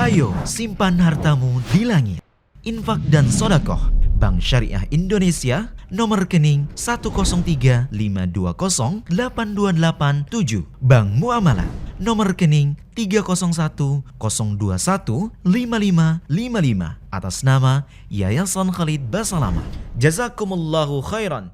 Ayo simpan hartamu di langit. Infak dan sodakoh Bank Syariah Indonesia, nomor rekening 10352082887. Bank Muamalah, nomor rekening 301021555 atas nama Yayasan Khalid Basalamah. Jazakumullahu khairan.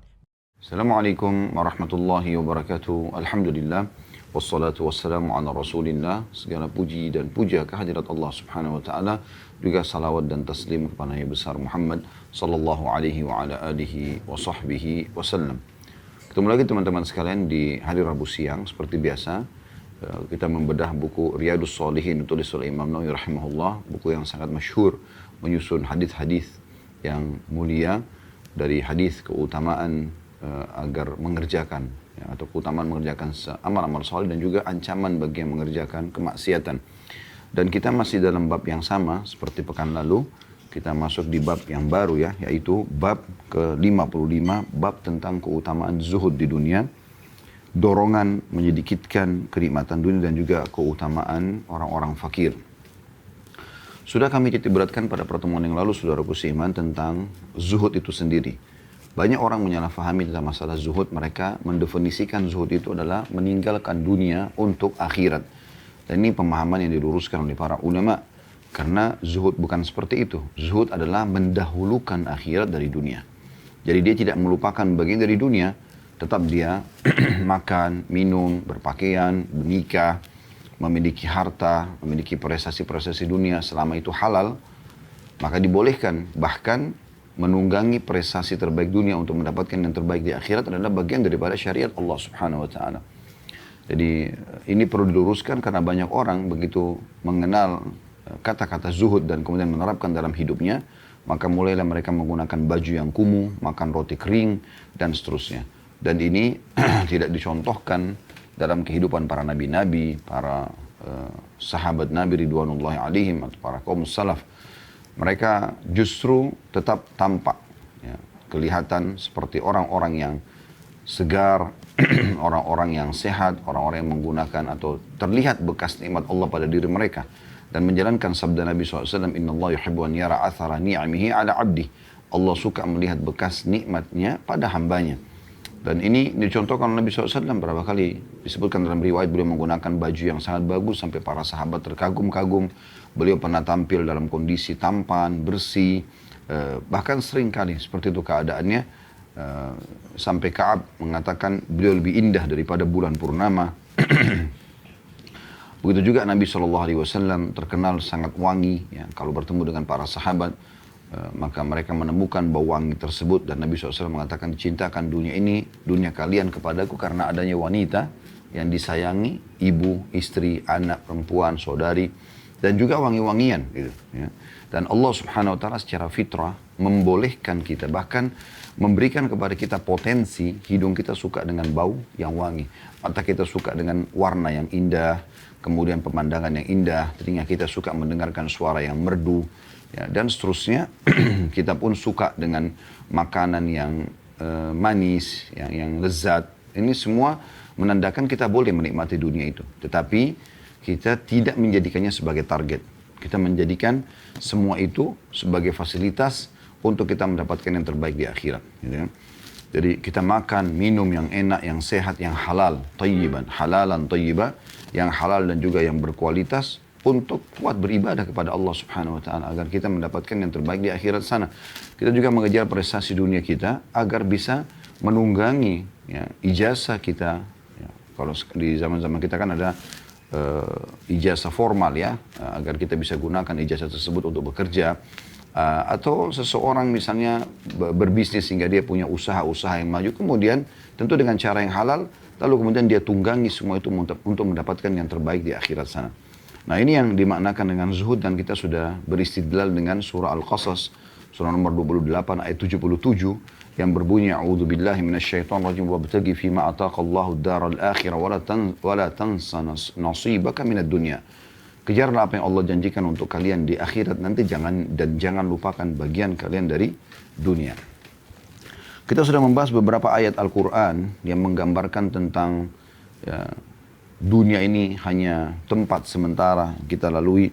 Assalamualaikum warahmatullahi wabarakatuh. Alhamdulillah. Wassalatu wassalamu ala rasulillah. Segala puji dan puja kehadirat Allah subhanahu wa ta'ala. Juga salawat dan taslim kepada Nabi besar Muhammad sallallahu alaihi wa ala alihi wa sahbihi wasallam. Ketemu lagi teman-teman sekalian di hari Rabu siang. Seperti biasa, kita membedah buku Riyadhus Shalihin ditulis oleh Imam Nawawi rahimahullah. Buku yang sangat masyhur, menyusun hadis-hadis yang mulia dari hadis keutamaan agar mengerjakan atau keutamaan mengerjakan amal-amal saleh dan juga ancaman bagi yang mengerjakan kemaksiatan. Dan kita masih dalam bab yang sama seperti pekan lalu. Kita masuk di bab yang baru ya, yaitu bab ke-55, bab tentang keutamaan zuhud di dunia, dorongan menyedikitkan kenikmatan dunia dan juga keutamaan orang-orang fakir. Sudah kami titik beratkan pada pertemuan yang lalu, saudaraku seiman, tentang zuhud itu sendiri. Banyak orang menyalahfahami tentang masalah zuhud. Mereka mendefinisikan zuhud itu adalah meninggalkan dunia untuk akhirat. Dan ini pemahaman yang diluruskan oleh para ulama. Karena zuhud bukan seperti itu. Zuhud adalah mendahulukan akhirat dari dunia. Jadi dia tidak melupakan bagian dari dunia. Tetap dia makan, minum, berpakaian, menikah, memiliki harta, memiliki prestasi-prestasi dunia. Selama itu halal, maka dibolehkan. Bahkan menunggangi prestasi terbaik dunia untuk mendapatkan yang terbaik di akhirat adalah bagian daripada syariat Allah subhanahu wa ta'ala. Jadi ini perlu diluruskan karena banyak orang begitu mengenal kata-kata zuhud dan kemudian menerapkan dalam hidupnya, maka mulailah mereka menggunakan baju yang kumuh, makan roti kering, dan seterusnya. Dan ini tidak dicontohkan dalam kehidupan para nabi-nabi, para sahabat Nabi ridwanullahi alaihim atau para kaum salaf. Mereka justru tetap tampak, ya, kelihatan seperti orang-orang yang segar, orang-orang yang sehat, orang-orang yang menggunakan atau terlihat bekas nikmat Allah pada diri mereka. Dan menjalankan sabda Nabi SAW, Inna Allah yuhibbu an yara athara ni'amihi ala abdi. Allah suka melihat bekas nikmatnya pada hambanya. Dan ini dicontohkan oleh Nabi SAW berapa kali disebutkan dalam riwayat beliau menggunakan baju yang sangat bagus sampai para sahabat terkagum-kagum. Beliau pernah tampil dalam kondisi tampan, bersih, bahkan sering kali seperti itu keadaannya. Sampai Ka'ab mengatakan beliau lebih indah daripada bulan purnama. Begitu juga Nabi SAW terkenal sangat wangi. Ya, kalau bertemu dengan para sahabat, maka mereka menemukan bau wangi tersebut. Dan Nabi SAW mengatakan, cintakan dunia ini, dunia kalian kepadaku karena adanya wanita yang disayangi, ibu, istri, anak, perempuan, saudari. Dan juga wangi-wangian gitu, ya. Dan Allah subhanahu wa ta'ala secara fitrah membolehkan kita, bahkan memberikan kepada kita potensi, hidung kita suka dengan bau yang wangi, mata kita suka dengan warna yang indah, kemudian pemandangan yang indah, telinga kita suka mendengarkan suara yang merdu, ya, dan seterusnya. Kita pun suka dengan makanan yang manis, yang lezat. Ini semua menandakan kita boleh menikmati dunia itu, tetapi kita tidak menjadikannya sebagai target. Kita menjadikan semua itu sebagai fasilitas untuk kita mendapatkan yang terbaik di akhirat. Gitu kan? Jadi kita makan, minum yang enak, yang sehat, yang halal, tayyiban, halalan tayyibah, yang halal dan juga yang berkualitas untuk kuat beribadah kepada Allah subhanahu wa ta'ala agar kita mendapatkan yang terbaik di akhirat sana. Kita juga mengejar prestasi dunia kita agar bisa menunggangi, ya, ijazah kita. Ya, kalau di zaman-zaman kita kan ada ijazah formal, ya, agar kita bisa gunakan ijazah tersebut untuk bekerja, atau seseorang misalnya berbisnis sehingga dia punya usaha-usaha yang maju, kemudian tentu dengan cara yang halal, lalu kemudian dia tunggangi semua itu untuk mendapatkan yang terbaik di akhirat sana. Nah, ini yang dimaknakan dengan zuhud, dan kita sudah beristidlal dengan surah Al-Qasas, surah nomor 28 ayat 77, yang berbunyi a'udzubillahi minasyaitonir rajim wabtaghi fima ataqallahu ad-daral akhirah wala tansa nasibaka minad dunya. Kejarlah apa yang Allah janjikan untuk kalian di akhirat nanti, jangan lupakan bagian kalian dari dunia. Kita sudah membahas beberapa ayat Al-Qur'an yang menggambarkan tentang, ya, dunia ini hanya tempat sementara kita lalui.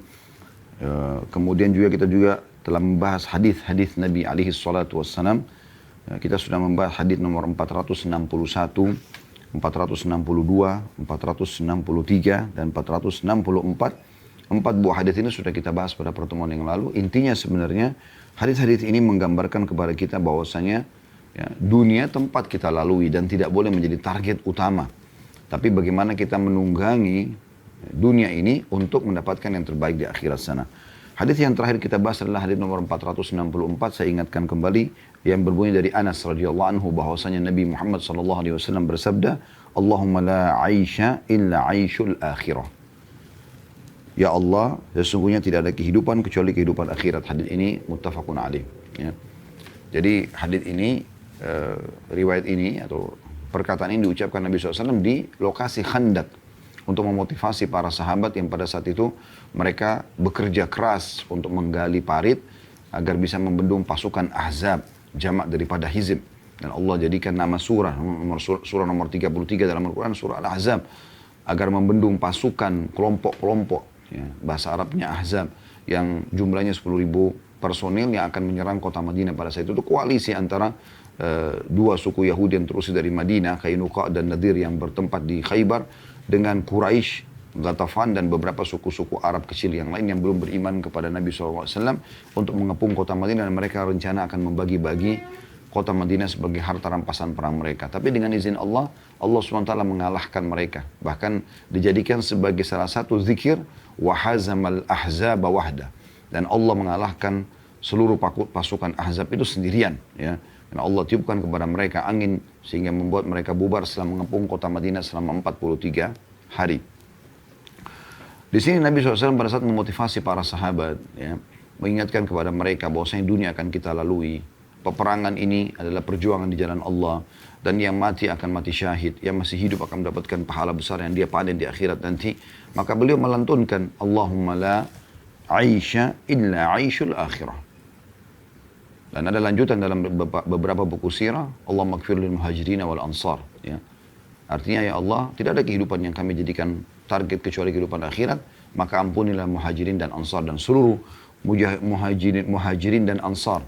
Kemudian juga kita juga telah membahas hadis-hadis Nabi alaihi salatu wassalam. Kita sudah membahas hadis nomor 461, 462, 463, dan 464. 4 buah hadis ini sudah kita bahas pada pertemuan yang lalu. Intinya sebenarnya hadis-hadis ini menggambarkan kepada kita bahwasanya ya, dunia tempat kita lalui dan tidak boleh menjadi target utama. Tapi bagaimana kita menunggangi dunia ini untuk mendapatkan yang terbaik di akhirat sana. Hadis yang terakhir kita bahas adalah hadis nomor 464. Saya ingatkan kembali yang berbunyi dari Anas radhiyallahu anhu bahwasanya Nabi Muhammad sallallahu alaihi wasallam bersabda, "Allahumma la 'aisha illa 'aishul akhirah." Ya Allah, sesungguhnya tidak ada kehidupan kecuali kehidupan akhirat. Hadis ini muttafaqun alaih. Ya. Jadi hadis ini, riwayat ini atau perkataan ini diucapkan Nabi SAW di lokasi Khandak untuk memotivasi para sahabat yang pada saat itu mereka bekerja keras untuk menggali parit agar bisa membendung pasukan Ahzab, jamak daripada Hizb. Dan Allah jadikan nama surah nomor 33 dalam Al-Quran, surah Al-Ahzab, agar membendung pasukan kelompok-kelompok. Ya, bahasa Arabnya Ahzab yang jumlahnya 10.000 personil yang akan menyerang kota Madinah pada saat itu. Itu koalisi antara dua suku Yahudi yang terusir dari Madinah, Qainuqa dan Nadir yang bertempat di Khaybar, dengan Quraisy, Ghatafan dan beberapa suku-suku Arab kecil yang lain yang belum beriman kepada Nabi SAW untuk mengepung kota Madinah, dan mereka rencana akan membagi-bagi kota Madinah sebagai harta rampasan perang mereka. Tapi dengan izin Allah, Allah SWT mengalahkan mereka. Bahkan dijadikan sebagai salah satu zikir, wahazamal ahzaba wahda. Dan Allah mengalahkan seluruh pasukan Ahzab itu sendirian. Ya. Karena Allah tiupkan kepada mereka angin sehingga membuat mereka bubar setelah mengepung kota Madinah selama 43 hari. Di sini Nabi SAW pada saat memotivasi para sahabat, ya, mengingatkan kepada mereka bahwasanya dunia akan kita lalui. Peperangan ini adalah perjuangan di jalan Allah, dan yang mati akan mati syahid, yang masih hidup akan mendapatkan pahala besar yang dia panen di akhirat nanti. Maka beliau melantunkan, Allahumma la 'aisha illa 'aishul akhirah. Dan ada lanjutan dalam beberapa buku sirah, Allah maghfir lil muhajirin wal ansar. Ya. Artinya ya Allah, tidak ada kehidupan yang kami jadikan target kecuali kehidupan akhirat, maka ampunilah muhajirin dan ansar dan seluruh muhajirin dan ansar.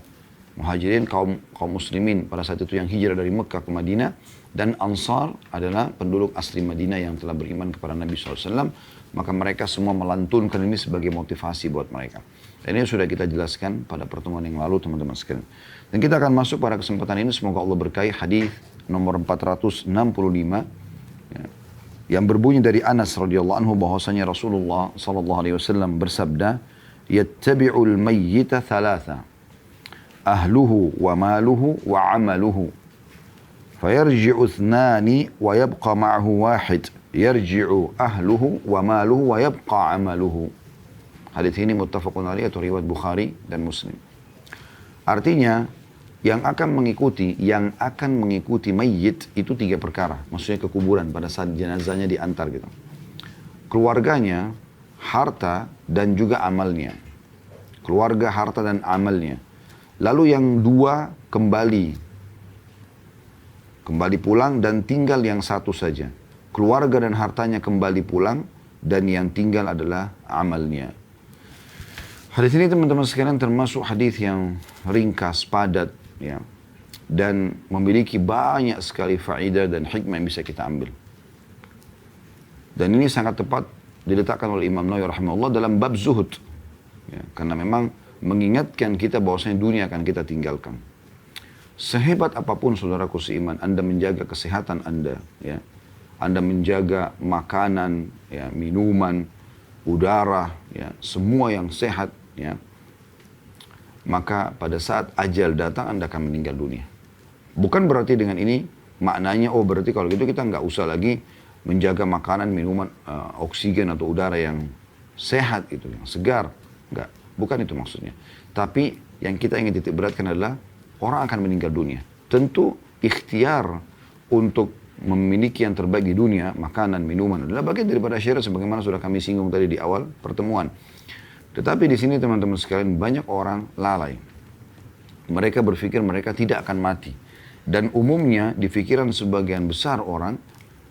Muhajirin kaum muslimin pada saat itu yang hijrah dari Mekah ke Madinah, dan Ansar adalah penduduk asli Madinah yang telah beriman kepada Nabi SAW. Maka mereka semua melantunkan ini sebagai motivasi buat mereka. Dan ini sudah kita jelaskan pada pertemuan yang lalu teman-teman sekalian. Dan kita akan masuk pada kesempatan ini, semoga Allah berkahi, hadis nomor 465 ya, yang berbunyi dari Anas radhiyallahu anhu bahwasanya Rasulullah SAW bersabda, "Yattabi'ul mayyita thalatha, ahluhu wa maluhu wa amaluhu. Fayarji'u ithnani wa yabqa ma'ahu wahid. Yarji'u ahluhu wa maluhu wa yabqa amaluhu." Hadis ini muttafaqun alaih atau riwayat Bukhari dan Muslim. Artinya, yang akan mengikuti mayyit itu 3 perkara. Maksudnya ke kuburan pada saat jenazahnya diantar gitu. Keluarganya, harta dan juga amalnya. Keluarga, harta dan amalnya. Lalu yang 2 kembali pulang dan tinggal yang 1 saja. Keluarga dan hartanya kembali pulang dan yang tinggal adalah amalnya. Hadis ini teman-teman sekalian termasuk hadis yang ringkas, padat, ya, dan memiliki banyak sekali faedah dan hikmah yang bisa kita ambil. Dan ini sangat tepat diletakkan oleh Imam Nawawi rahimahullah dalam bab zuhud, ya, karena memang mengingatkan kita bahwasanya dunia akan kita tinggalkan. Sehebat apapun saudaraku seiman, Anda menjaga kesehatan Anda, ya, Anda menjaga makanan, ya, minuman, udara, ya, semua yang sehat, ya, maka pada saat ajal datang Anda akan meninggal dunia. Bukan berarti dengan ini maknanya, oh berarti kalau gitu kita nggak usah lagi menjaga makanan, minuman, oksigen atau udara yang sehat itu, yang segar. Enggak, bukan itu maksudnya. Tapi yang kita ingin titik beratkan adalah orang akan meninggal dunia. Tentu ikhtiar untuk memiliki yang terbaik di dunia, makanan, minuman, adalah bagian daripada syariat sebagaimana sudah kami singgung tadi di awal pertemuan. Tetapi di sini teman-teman sekalian, banyak orang lalai. Mereka berpikir mereka tidak akan mati. Dan umumnya di pikiran sebagian besar orang,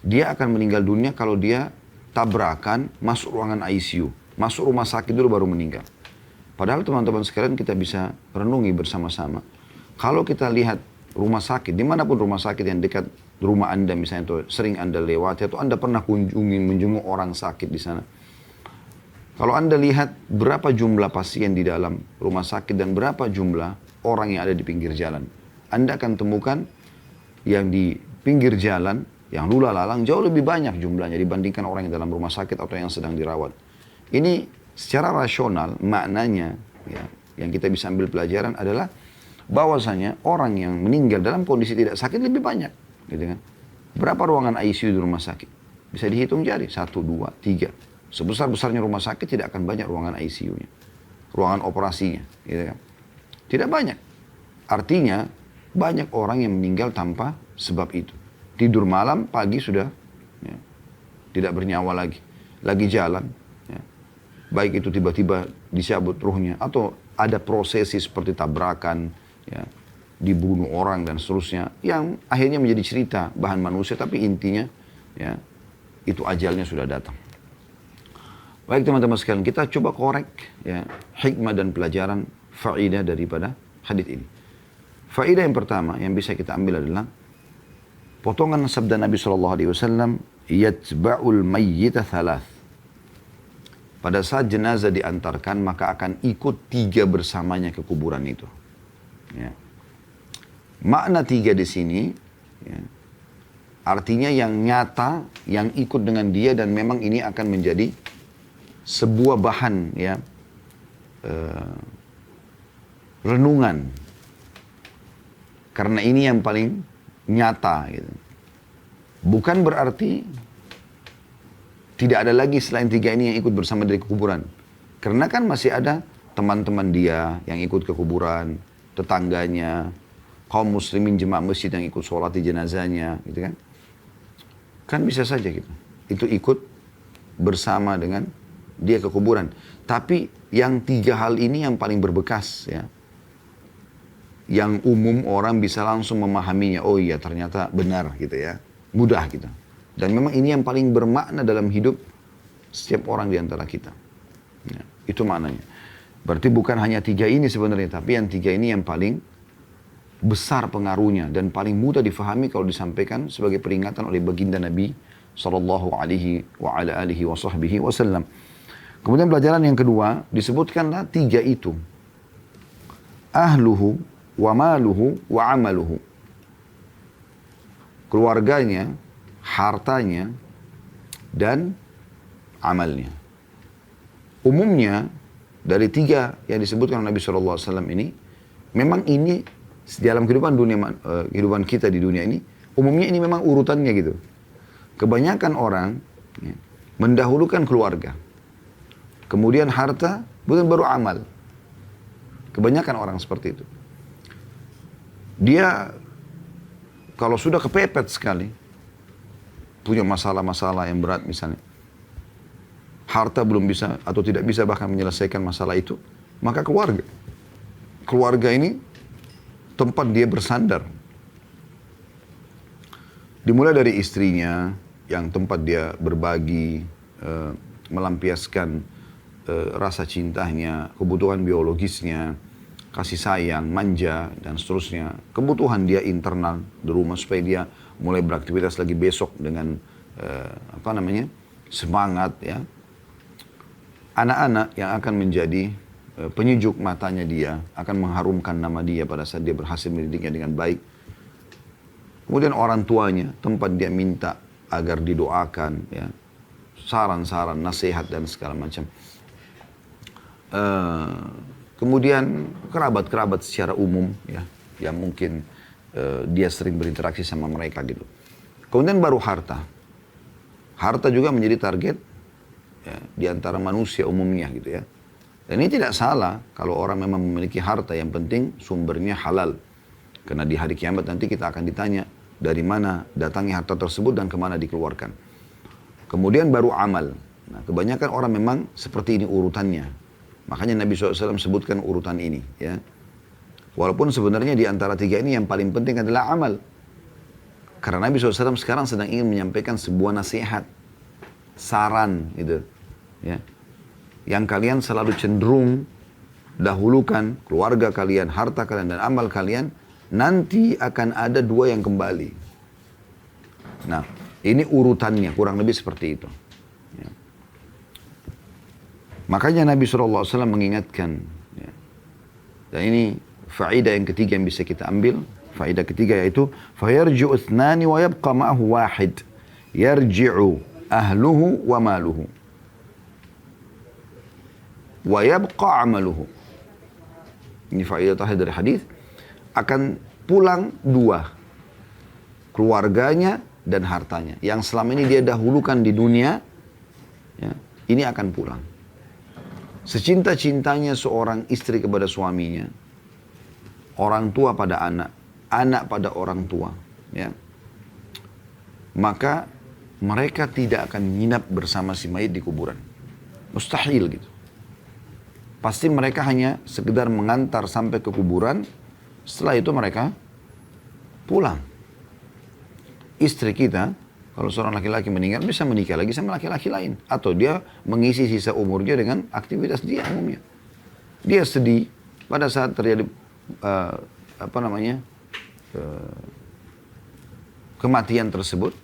dia akan meninggal dunia kalau dia tabrakan masuk ruangan ICU. Masuk rumah sakit dulu baru meninggal. Padahal teman-teman sekalian kita bisa renungi bersama-sama. Kalau kita lihat rumah sakit, dimanapun rumah sakit yang dekat rumah Anda misalnya, atau sering Anda lewati, atau Anda pernah menjenguk orang sakit di sana. Kalau Anda lihat berapa jumlah pasien di dalam rumah sakit dan berapa jumlah orang yang ada di pinggir jalan, Anda akan temukan yang di pinggir jalan, yang lula lalang jauh lebih banyak jumlahnya dibandingkan orang yang dalam rumah sakit atau yang sedang dirawat. Ini secara rasional maknanya ya, yang kita bisa ambil pelajaran adalah bahwasanya orang yang meninggal dalam kondisi tidak sakit lebih banyak. Gitu kan? Berapa ruangan ICU di rumah sakit? Bisa dihitung jari, 1, 2, 3. Sebesar-besarnya rumah sakit tidak akan banyak ruangan ICU-nya. Ruangan operasinya. Gitu kan? Tidak banyak. Artinya banyak orang yang meninggal tanpa sebab itu. Tidur malam, pagi sudah ya, tidak bernyawa lagi. Lagi jalan. Ya. Baik itu tiba-tiba dicabut ruhnya. Atau ada prosesi seperti tabrakan, ya, dibunuh orang dan seterusnya. Yang akhirnya menjadi cerita bahan manusia. Tapi intinya ya, itu ajalnya sudah datang. Baik teman-teman sekalian, kita coba korek ya, hikmah dan pelajaran faidah daripada hadits ini. Faedah yang pertama yang bisa kita ambil adalah potongan sabda Nabi SAW, yatba'ul mayyita thalath. Pada saat jenazah diantarkan, maka akan ikut 3 bersamanya ke kuburan itu. Ya. Makna 3 di sini, ya, artinya yang nyata, yang ikut dengan dia dan memang ini akan menjadi sebuah bahan ya, renungan. Karena ini yang paling nyata. Gitu. Bukan berarti tidak ada lagi selain 3 ini yang ikut bersama dari kuburan. Karena kan masih ada teman-teman dia yang ikut ke kuburan, tetangganya, kaum muslimin jemaah masjid yang ikut sholat di jenazahnya. Gitu kan. Kan bisa saja gitu. Itu ikut bersama dengan dia ke kuburan. Tapi yang 3 hal ini yang paling berbekas ya. Yang umum orang bisa langsung memahaminya. Oh iya ternyata benar gitu ya. Mudah gitu. Dan memang ini yang paling bermakna dalam hidup setiap orang di antara kita. Ya, itu maknanya. Berarti bukan hanya 3 ini sebenarnya. Tapi yang 3 ini yang paling besar pengaruhnya. Dan paling mudah difahami kalau disampaikan sebagai peringatan oleh baginda Nabi Sallallahu alaihi wa ala alihi wa sahbihi wasallam. Kemudian pelajaran yang kedua. Disebutkanlah 3 itu. Ahluhu wa maluhu wa amaluhu. Keluarganya, hartanya, dan amalnya. Umumnya dari 3 yang disebutkan oleh Nabi SAW ini, memang ini dalam kehidupan dunia, kehidupan kita di dunia ini, umumnya ini memang urutannya gitu. Kebanyakan orang ya, mendahulukan keluarga, kemudian harta, kemudian baru amal. Kebanyakan orang seperti itu. Dia kalau sudah kepepet sekali, punya masalah-masalah yang berat misalnya, harta belum bisa atau tidak bisa bahkan menyelesaikan masalah itu, maka keluarga. Keluarga ini tempat dia bersandar. Dimulai dari istrinya, yang tempat dia berbagi, melampiaskan rasa cintanya, kebutuhan biologisnya, kasih sayang, manja, dan seterusnya. Kebutuhan dia internal di rumah supaya dia mulai beraktivitas lagi besok dengan semangat ya. Anak-anak yang akan menjadi penyejuk matanya dia, akan mengharumkan nama dia pada saat dia berhasil mendidiknya dengan baik. Kemudian orang tuanya, tempat dia minta agar didoakan, ya, saran-saran, nasihat dan segala macam. Kemudian kerabat-kerabat secara umum, ya, yang mungkin dia sering berinteraksi sama mereka gitu. Kemudian baru harta. Harta juga menjadi target ya, di antara manusia umumnya gitu ya. Dan ini tidak salah kalau orang memang memiliki harta, yang penting sumbernya halal. Karena di hari kiamat nanti kita akan ditanya dari mana datangnya harta tersebut dan kemana dikeluarkan. Kemudian baru amal. Nah, kebanyakan orang memang seperti ini urutannya. Makanya Nabi SAW sebutkan urutan ini. Ya. Walaupun sebenarnya di antara 3 ini yang paling penting adalah amal. Karena Nabi SAW sekarang sedang ingin menyampaikan sebuah nasihat, saran gitu. Ya. Yang kalian selalu cenderung dahulukan keluarga kalian, harta kalian, dan amal kalian, nanti akan ada dua yang kembali. Nah, ini urutannya, kurang lebih seperti itu. Ya. Makanya Nabi SAW mengingatkan, ya. Dan ini faedah yang ketiga yang bisa kita ambil. Faedah ketiga yaitu, فَيَرْجِعُ اثْنَانِ وَيَبْقَ مَعَهُ وَاحِدٌ يَرْجِعُ أَهْلُهُ وَمَالُهُ وَيَبْقَ عَمَلُهُ. Ini faedah terakhir dari hadis. Akan pulang dua, keluarganya dan hartanya. Yang selama ini dia dahulukan di dunia, ya, ini akan pulang. Secinta-cintanya seorang istri kepada suaminya, orang tua pada anak, anak pada orang tua, ya, maka mereka tidak akan menginap bersama si mayit di kuburan. Mustahil gitu. Pasti mereka hanya sekedar mengantar sampai ke kuburan, setelah itu mereka pulang. Istri kita, kalau seorang laki-laki meninggal, bisa menikah lagi sama laki-laki lain. Atau dia mengisi sisa umurnya dengan aktivitas dia umumnya. Dia sedih pada saat terjadi kematian tersebut.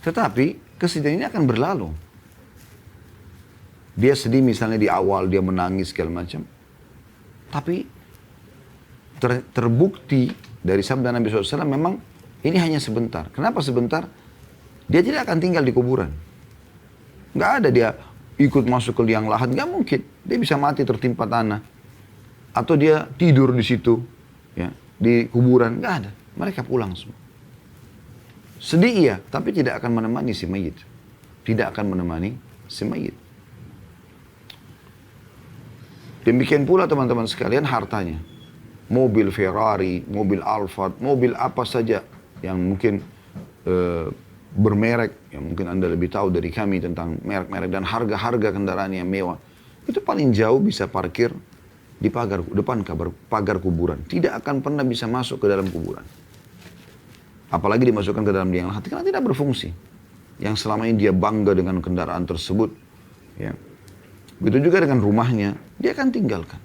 Tetapi kesedihan ini akan berlalu. Dia sedih misalnya di awal, dia menangis segala macam. Tapi terbukti dari sabda Nabi SAW memang ini hanya sebentar. Kenapa sebentar? Dia tidak akan tinggal di kuburan. Nggak ada dia ikut masuk ke liang lahat, nggak mungkin. Dia bisa mati tertimpa tanah. Atau dia tidur di situ, ya, di kuburan, nggak ada. Mereka pulang semua. Sedih iya, tapi tidak akan menemani si mayit. Tidak akan menemani si mayit. Demikian pula teman-teman sekalian hartanya. Mobil Ferrari, mobil Alphard, mobil apa saja yang mungkin bermerek, yang mungkin Anda lebih tahu dari kami tentang merek-merek dan harga-harga kendaraan yang mewah. Itu paling jauh bisa parkir di depan pagar kuburan. Tidak akan pernah bisa masuk ke dalam kuburan. Apalagi dimasukkan ke dalam liang lahat, karena tidak berfungsi. Yang selama ini dia bangga dengan kendaraan tersebut, ya. Begitu juga dengan rumahnya, dia akan tinggalkan.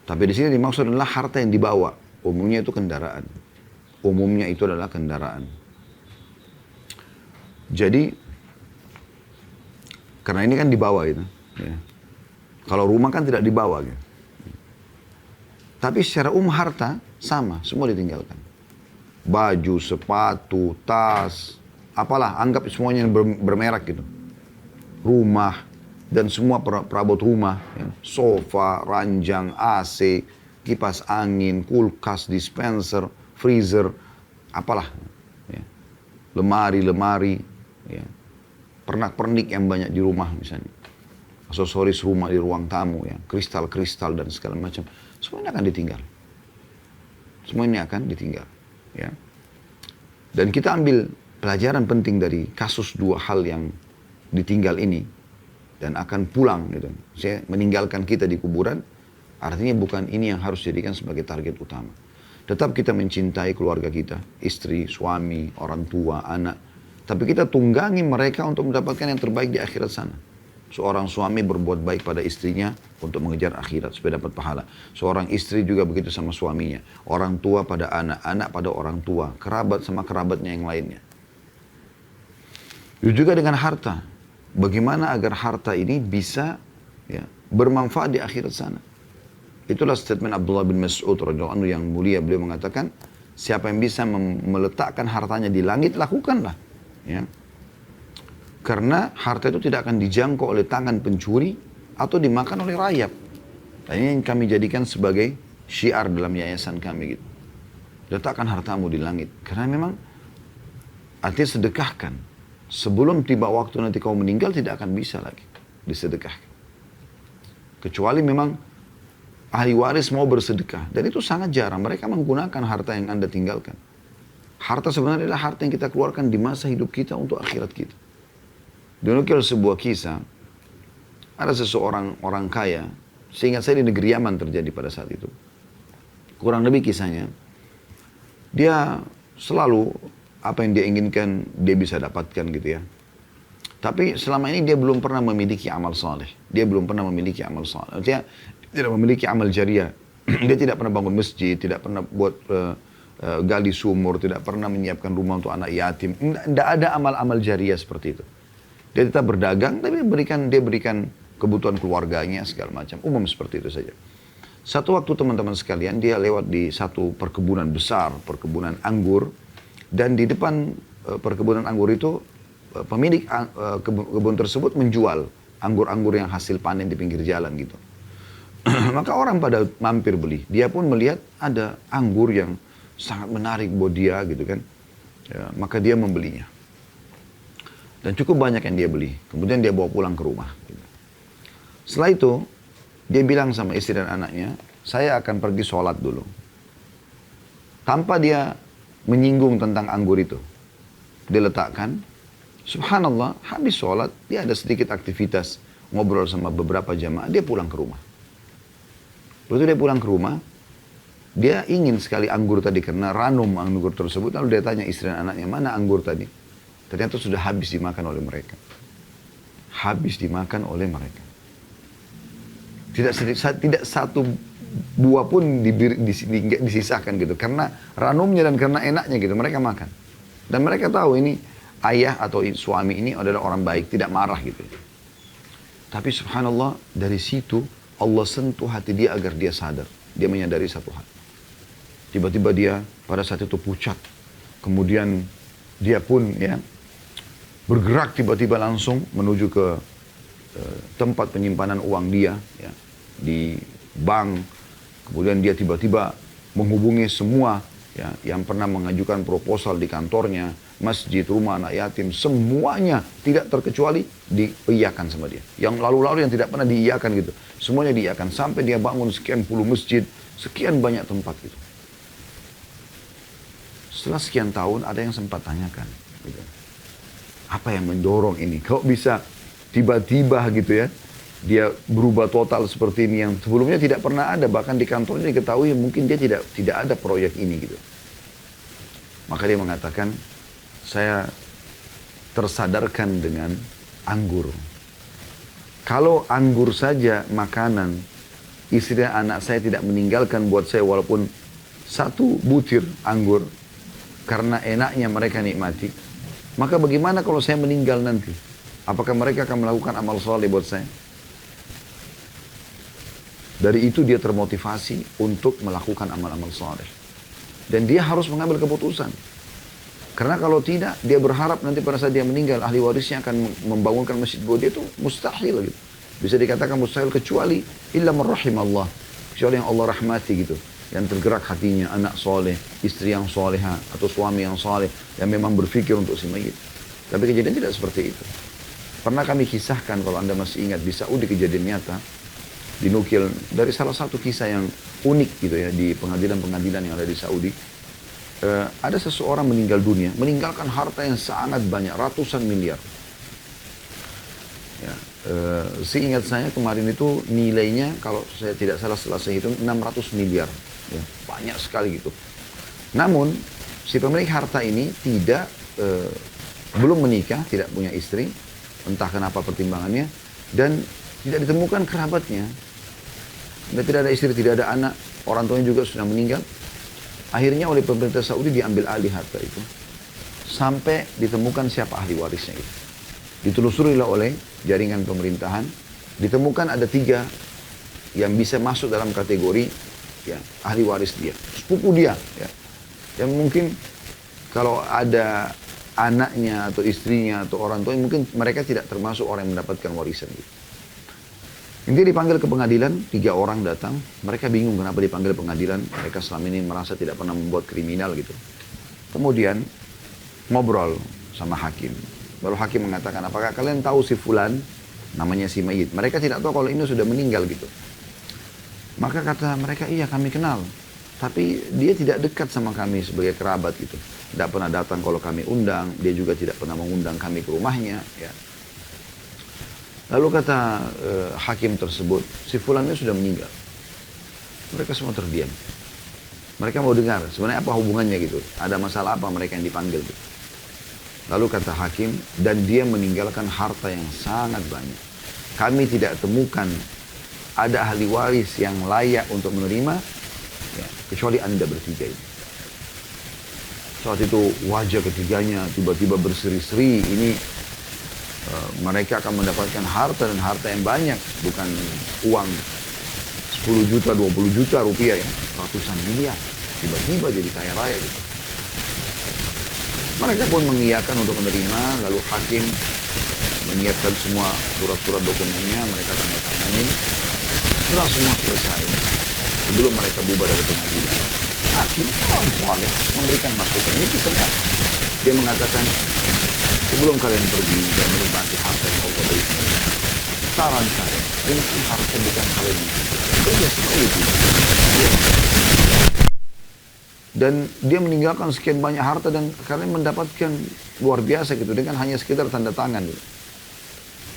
Tapi di sini dimaksud adalah harta yang dibawa. Umumnya itu kendaraan. Umumnya itu adalah kendaraan. Jadi, karena ini kan dibawa itu. Ya. Kalau rumah kan tidak dibawa. Gitu. Tapi secara umum harta sama, semua ditinggalkan. Baju, sepatu, tas, apalah, anggap semuanya yang bermerek gitu. Rumah dan semua perabot rumah, ya. Sofa, ranjang, AC, kipas angin, kulkas, dispenser, freezer, apalah, ya. Lemari, ya. Pernak-pernik yang banyak di rumah misalnya, aksesoris rumah di ruang tamu, ya. Kristal-kristal dan segala macam, semua ini akan ditinggal. Semua ini akan ditinggal, ya. Dan kita ambil pelajaran penting dari kasus dua hal yang ditinggal ini dan akan pulang gitu. Saya meninggalkan kita di kuburan, artinya bukan ini yang harus dijadikan sebagai target utama. Tetap kita mencintai keluarga kita, istri, suami, orang tua, anak. Tapi kita tunggangi mereka untuk mendapatkan yang terbaik di akhirat sana. Seorang suami berbuat baik pada istrinya untuk mengejar akhirat supaya dapat pahala. Seorang istri juga begitu sama suaminya. Orang tua pada anak, anak pada orang tua, kerabat sama kerabatnya yang lainnya. Itu juga dengan harta. Bagaimana agar harta ini bisa, ya, bermanfaat di akhirat sana. Itulah statement Abdullah bin Mas'ud radhiyallahu anhu yang mulia. Beliau mengatakan, siapa yang bisa meletakkan hartanya di langit, lakukanlah. Ya. Karena harta itu tidak akan dijangkau oleh tangan pencuri atau dimakan oleh rayap. Dan ini yang kami jadikan sebagai syiar dalam yayasan kami gitu. Letakkan hartamu di langit. Karena memang artinya sedekahkan. Sebelum tiba waktu nanti kau meninggal tidak akan bisa lagi disedekahkan. Kecuali memang ahli waris mau bersedekah. Dan itu sangat jarang. Mereka menggunakan harta yang Anda tinggalkan. Harta sebenarnya adalah harta yang kita keluarkan di masa hidup kita untuk akhirat kita. Dinukil sebuah kisah. Ada seseorang orang kaya. Seingat saya di negeri Yaman terjadi pada saat itu. Kurang lebih kisahnya. Dia selalu apa yang dia inginkan dia bisa dapatkan gitu ya. Tapi selama ini dia belum pernah memiliki amal saleh. Dia belum pernah memiliki amal saleh. Artinya tidak memiliki amal jariah. Dia tidak pernah bangun masjid, tidak pernah buat gali sumur, tidak pernah menyiapkan rumah untuk anak yatim. Tidak ada amal-amal jariah seperti itu. Dia tetap berdagang, tapi dia berikan kebutuhan keluarganya segala macam. Umum seperti itu saja. Satu waktu teman-teman sekalian, dia lewat di satu perkebunan besar, perkebunan anggur. Dan di depan perkebunan anggur itu, pemilik kebun tersebut menjual anggur-anggur yang hasil panen di pinggir jalan gitu. Maka orang pada mampir beli. Dia pun melihat ada anggur yang sangat menarik buat dia gitu kan. Ya, maka dia membelinya. Dan cukup banyak yang dia beli. Kemudian dia bawa pulang ke rumah. Gitu. Setelah itu, dia bilang sama istri dan anaknya, saya akan pergi sholat dulu. Tanpa dia menyinggung tentang anggur itu. Dia letakkan. Subhanallah, habis sholat, dia ada sedikit aktivitas. Ngobrol sama beberapa jamaah, dia pulang ke rumah. Begitu dia pulang ke rumah, dia ingin sekali anggur tadi, karena ranum anggur tersebut. Lalu dia tanya istri dan anaknya, mana anggur tadi? Ternyata sudah habis dimakan oleh mereka. Habis dimakan oleh mereka. Tidak satu buah pun disisakan gitu. Karena ranumnya dan karena enaknya gitu, mereka makan. Dan mereka tahu ini ayah atau suami ini adalah orang baik, tidak marah gitu. Tapi subhanallah, dari situ Allah sentuh hati dia agar dia sadar. Dia menyadari satu hal. Tiba-tiba dia pada saat itu pucat. Kemudian dia pun ya bergerak tiba-tiba langsung menuju ke tempat penyimpanan uang dia ya, di bank. Kemudian dia tiba-tiba menghubungi semua ya, yang pernah mengajukan proposal di kantornya, masjid, rumah anak yatim, semuanya tidak terkecuali diiyakan sama dia. Yang lalu-lalu yang tidak pernah diiyakan gitu, semuanya diiyakan. Sampai dia bangun sekian puluh masjid, sekian banyak tempat gitu. Setelah sekian tahun ada yang sempat tanyakan, gitu. Apa yang mendorong ini? Kok bisa tiba-tiba gitu ya, dia berubah total seperti ini yang sebelumnya tidak pernah ada. Bahkan di kantornya diketahui mungkin dia tidak ada proyek ini gitu. Maka dia mengatakan, saya tersadarkan dengan anggur. Kalau anggur saja makanan, istri dan anak saya tidak meninggalkan buat saya walaupun satu butir anggur, karena enaknya mereka nikmati, maka bagaimana kalau saya meninggal nanti? Apakah mereka akan melakukan amal soleh buat saya? Dari itu dia termotivasi untuk melakukan amal-amal soleh. Dan dia harus mengambil keputusan. Karena kalau tidak, dia berharap nanti pada saat dia meninggal, ahli warisnya akan membangunkan masjid buat dia, itu mustahil gitu. Bisa dikatakan mustahil kecuali illa marrahimallah. Kecuali yang Allah rahmati gitu. Yang tergerak hatinya, anak soleh, istri yang soleha, atau suami yang soleh, yang memang berpikir untuk si mayit. Tapi kejadian tidak seperti itu. Pernah kami kisahkan, kalau Anda masih ingat, di Saudi kejadian nyata, dinukil dari salah satu kisah yang unik gitu ya, di pengadilan-pengadilan yang ada di Saudi. Ada seseorang meninggal dunia, meninggalkan harta yang sangat banyak, ratusan miliar. Ya, seingat saya kemarin itu nilainya, kalau saya tidak salah setelah saya hitung, 600 miliar. Ya, banyak sekali gitu. Namun, si pemilik harta ini belum menikah, tidak punya istri, entah kenapa pertimbangannya, dan tidak ditemukan kerabatnya. Dan tidak ada istri, tidak ada anak, orang tuanya juga sudah meninggal. Akhirnya oleh pemerintah Saudi diambil alih harta itu. Sampai ditemukan siapa ahli warisnya itu. Ditelusurilah oleh jaringan pemerintahan. Ditemukan ada 3 yang bisa masuk dalam kategori ya, ahli waris dia. Sepupu dia. Ya. Yang mungkin kalau ada anaknya atau istrinya atau orang tua, mungkin mereka tidak termasuk orang yang mendapatkan warisan gitu. Intinya dipanggil ke pengadilan, 3 orang datang. Mereka bingung kenapa dipanggil pengadilan. Mereka selama ini merasa tidak pernah membuat kriminal gitu. Kemudian ngobrol sama hakim. Baru hakim mengatakan, apakah kalian tahu si fulan, namanya si mayit. Mereka tidak tahu kalau ini sudah meninggal gitu. Maka kata mereka, iya kami kenal. Tapi dia tidak dekat sama kami sebagai kerabat gitu. Tidak pernah datang kalau kami undang. Dia juga tidak pernah mengundang kami ke rumahnya. Ya. Lalu kata hakim tersebut, si fulan ini sudah meninggal. Mereka semua terdiam. Mereka mau dengar, sebenarnya apa hubungannya gitu. Ada masalah apa mereka yang dipanggil gitu. Lalu kata hakim, dan dia meninggalkan harta yang sangat banyak. Kami tidak temukan ada ahli waris yang layak untuk menerima, ya, kecuali Anda bertiga ini. Saat itu wajah ketiganya tiba-tiba berseri-seri. Ini mereka akan mendapatkan harta dan harta yang banyak. Bukan uang 10 juta, 20 juta rupiah ya. Ratusan miliar. Tiba-tiba jadi kaya raya gitu. Mereka pun mengiyakan untuk menerima, lalu hakim menyiapkan semua surat-surat dokumennya, mereka tanda tanganin. Setelah semua selesai, sebelum mereka bubar dari pengadilan, hakim orang soleh memberikan masukan. Ini kisahnya. Dia mengatakan, sebelum kalian pergi dan menikmati harta yang Allah berikan, saran saya, ini harta bukan kalian. Kerja sekali itu. Dan dia meninggalkan sekian banyak harta dan kalian mendapatkan luar biasa gitu dengan hanya sekedar tanda tangan gitu.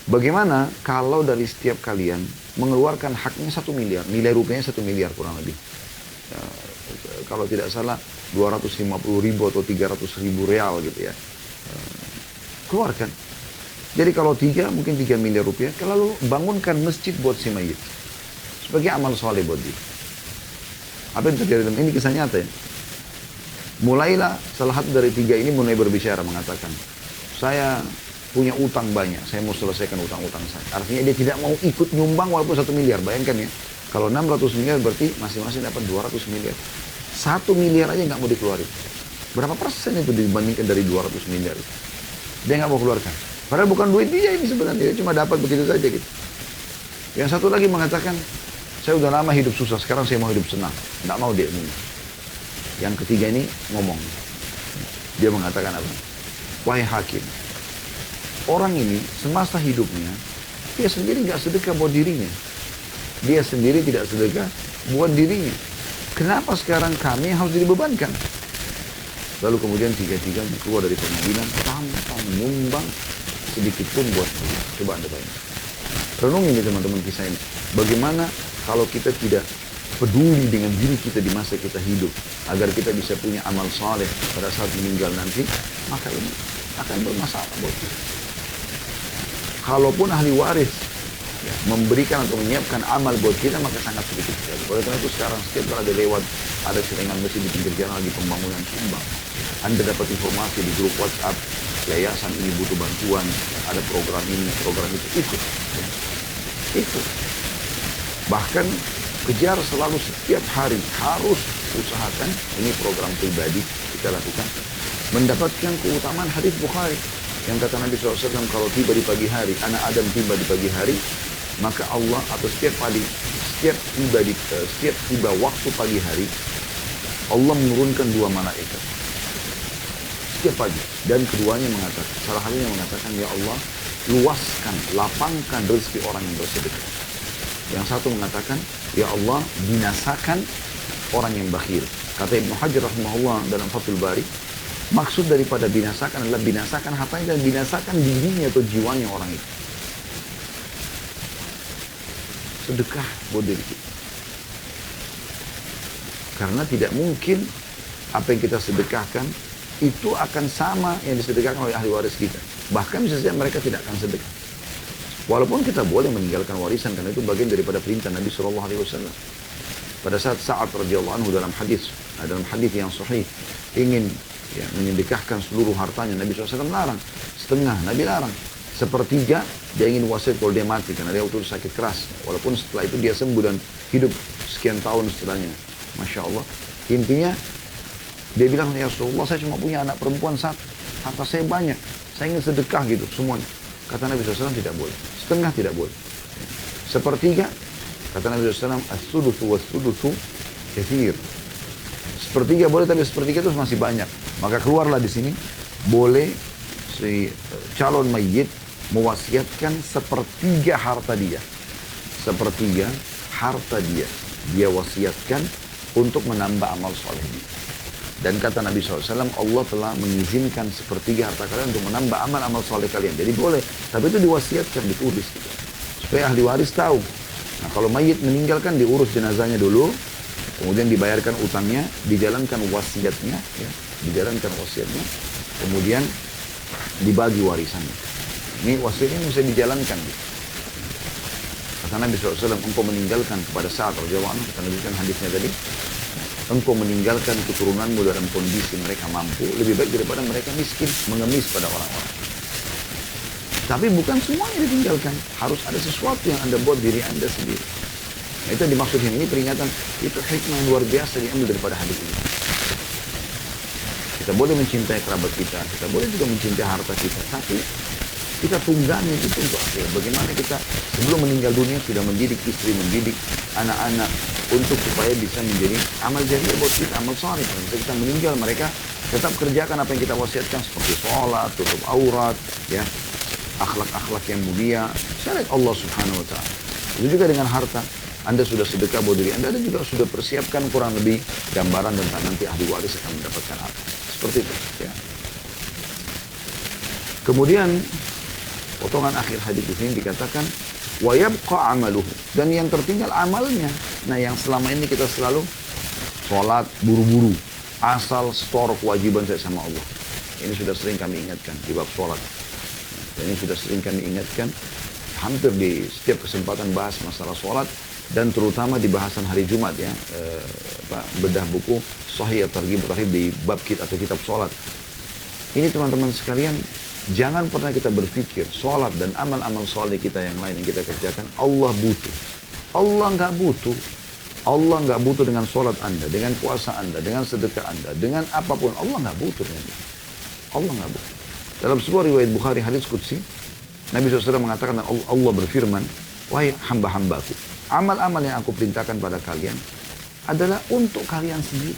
Bagaimana kalau dari setiap kalian mengeluarkan haknya 1 miliar, nilai rupiahnya 1 miliar kurang lebih. Ya, kalau tidak salah 250 ribu atau 300 ribu real gitu ya. Keluarkan. Jadi kalau 3 mungkin 3 miliar rupiah, lalu bangunkan masjid buat si mayit. Sebagai amal soleh buat dia. Apa yang terjadi? Ini kisah nyata ya. Mulailah salah satu dari 3 ini mulai berbicara mengatakan, saya punya utang banyak, saya mau selesaikan utang-utang saya. Artinya dia tidak mau ikut nyumbang walaupun 1 miliar. Bayangkan ya, kalau 600 miliar berarti masing-masing dapat 200 miliar. 1 miliar aja nggak mau dikeluarin. Berapa persen itu dibandingkan dari 200 miliar? Dia nggak mau keluarkan. Padahal bukan duit dia ini sebenarnya, dia cuma dapat begitu saja gitu. Yang satu lagi mengatakan, saya udah lama hidup susah, sekarang saya mau hidup senang. Nggak mau dia ini. Yang ketiga ini ngomong. Dia mengatakan apa? Wahai hakim, orang ini semasa hidupnya, dia sendiri nggak sedekah buat dirinya. Dia sendiri tidak sedekah buat dirinya. Kenapa sekarang kami harus dibebankan? Lalu kemudian 3-3 keluar dari pengadilan tanpa menyumbang sedikit pun buat dia. Coba Anda bayangkan. Renungi nih teman-teman kisah ini. Bagaimana kalau kita tidak peduli dengan diri kita di masa kita hidup, agar kita bisa punya amal saleh pada saat meninggal nanti, maka ini akan bermasalah buat kita. Kalaupun ahli waris ya, memberikan atau menyiapkan amal buat kita, maka sangat sedikit sekali. Oleh karena itu sekarang setiap kali ada lewat, ada serengan masjid di pinggir jalan lagi pembangunan sumbang, Anda dapat informasi di grup WhatsApp, yayasan ini butuh bantuan, ada program ini, program itu, ikut. Ya. Ikut. Bahkan kejar selalu setiap hari, harus usahakan, ini program pribadi kita lakukan, mendapatkan keutamaan hadis Bukhari yang kata Nabi SAW, kalau tiba di pagi hari, anak Adam tiba di pagi hari, maka Allah atau setiap tiba waktu pagi hari, Allah menurunkan 2 malaikat setiap pagi, dan keduanya mengatakan, salah satunya mengatakan, ya Allah, luaskan, lapangkan rezeki orang yang bersedekah. Yang satu mengatakan, ya Allah, binasakan orang yang bakhil. Kata Ibnu Hajar rahimahullah dalam Fathul Bari, maksud daripada binasakan adalah binasakan hartanya dan binasakan dirinya atau jiwanya orang itu. Sedekah buat diri kita. Karena tidak mungkin apa yang kita sedekahkan itu akan sama yang disedekahkan oleh ahli waris kita. Bahkan bisa saja mereka tidak akan sedekah. Walaupun kita boleh meninggalkan warisan karena itu bagian daripada perintah Nabi SAW. Pada saat Sa'ad radhiyallahu anhu dalam hadis yang sahih ingin ya, menyedekahkan seluruh hartanya, Nabi SAW larang. Setengah Nabi larang. Sepertiga dia ingin wasiat kalau dia mati karena dia waktu itu sakit keras. Walaupun setelah itu dia sembuh dan hidup sekian tahun setelahnya. Masya Allah. Intinya dia bilang, ya Rasulullah, saya cuma punya anak perempuan 1. Harta saya banyak. Saya ingin sedekah gitu semuanya. Kata Nabi SAW tidak boleh. Setengah tidak boleh. Sepertiga, kata Nabi SAW, as-suduthu was-suduthu kathir. Sepertiga boleh, tapi sepertiga itu masih banyak. Maka keluarlah di sini, boleh si calon mayit mewasiatkan sepertiga harta dia. Sepertiga harta dia. Dia wasiatkan untuk menambah amal solehnya. Dan kata Nabi SAW, Allah telah mengizinkan sepertiga harta kalian untuk menambah amal-amal soleh kalian. Jadi boleh, tapi itu diwasiatkan, ditulis gitu. Supaya ahli waris tahu. Nah kalau mayit meninggalkan, diurus jenazahnya dulu, kemudian dibayarkan utangnya, dijalankan wasiatnya, ya, kemudian dibagi warisannya. Ini wasiat ini bisa dijalankan. Kata Nabi SAW, engkau meninggalkan kepada Sa'ad radhiyallahu anhu, kita lanjutkan hadisnya tadi, engkau meninggalkan keturunanmu dalam kondisi mereka mampu, lebih baik daripada mereka miskin, mengemis pada orang-orang. Tapi bukan semuanya ditinggalkan. Harus ada sesuatu yang Anda buat diri Anda sendiri. Nah, itu dimaksud ini peringatan, itu hikmah yang luar biasa diambil daripada hadis ini. Kita boleh mencintai kerabat kita boleh juga mencintai harta kita, tapi kita tunggangi itu untuk akhir. Bagaimana kita sebelum meninggal dunia sudah mendidik istri, mendidik anak-anak untuk supaya bisa menjadi amal jariah buat kita, amal saleh. Kalau kita meninggal, mereka tetap kerjakan apa yang kita wasiatkan seperti sholat, tutup aurat, ya, akhlak-akhlak yang mulia, syariat Allah Subhanahu Wa Taala. Itu juga dengan harta. Anda sudah sedekah buat diri Anda juga sudah persiapkan kurang lebih gambaran tentang nanti ahli waris akan mendapatkan apa. Seperti itu. Ya. Kemudian potongan akhir hadis ini dikatakan wa yabqa amaluhu, dan yang tertinggal amalnya. Nah, yang selama ini kita selalu sholat buru-buru, asal store kewajiban saya sama Allah. Ini sudah sering kami ingatkan di bab sholat. Dan ini sudah sering kami ingatkan hampir di setiap kesempatan bahas masalah sholat, dan terutama di bahasan hari Jumat ya, bedah buku Sahih At-Targhib At-Tarhib di bab kita atau kitab sholat. Ini teman-teman sekalian, jangan pernah kita berpikir sholat dan amal-amal soleh kita yang lain yang kita kerjakan Allah butuh. Allah nggak butuh. Allah nggak butuh dengan sholat Anda, dengan puasa Anda, dengan sedekah Anda, dengan apapun. Allah nggak butuh dengan itu. Allah nggak butuh. Dalam sebuah riwayat Bukhari hadis qudsi, Nabi SAW mengatakan, Allah berfirman, wahai hamba-hambaku, amal-amal yang aku perintahkan pada kalian adalah untuk kalian sendiri.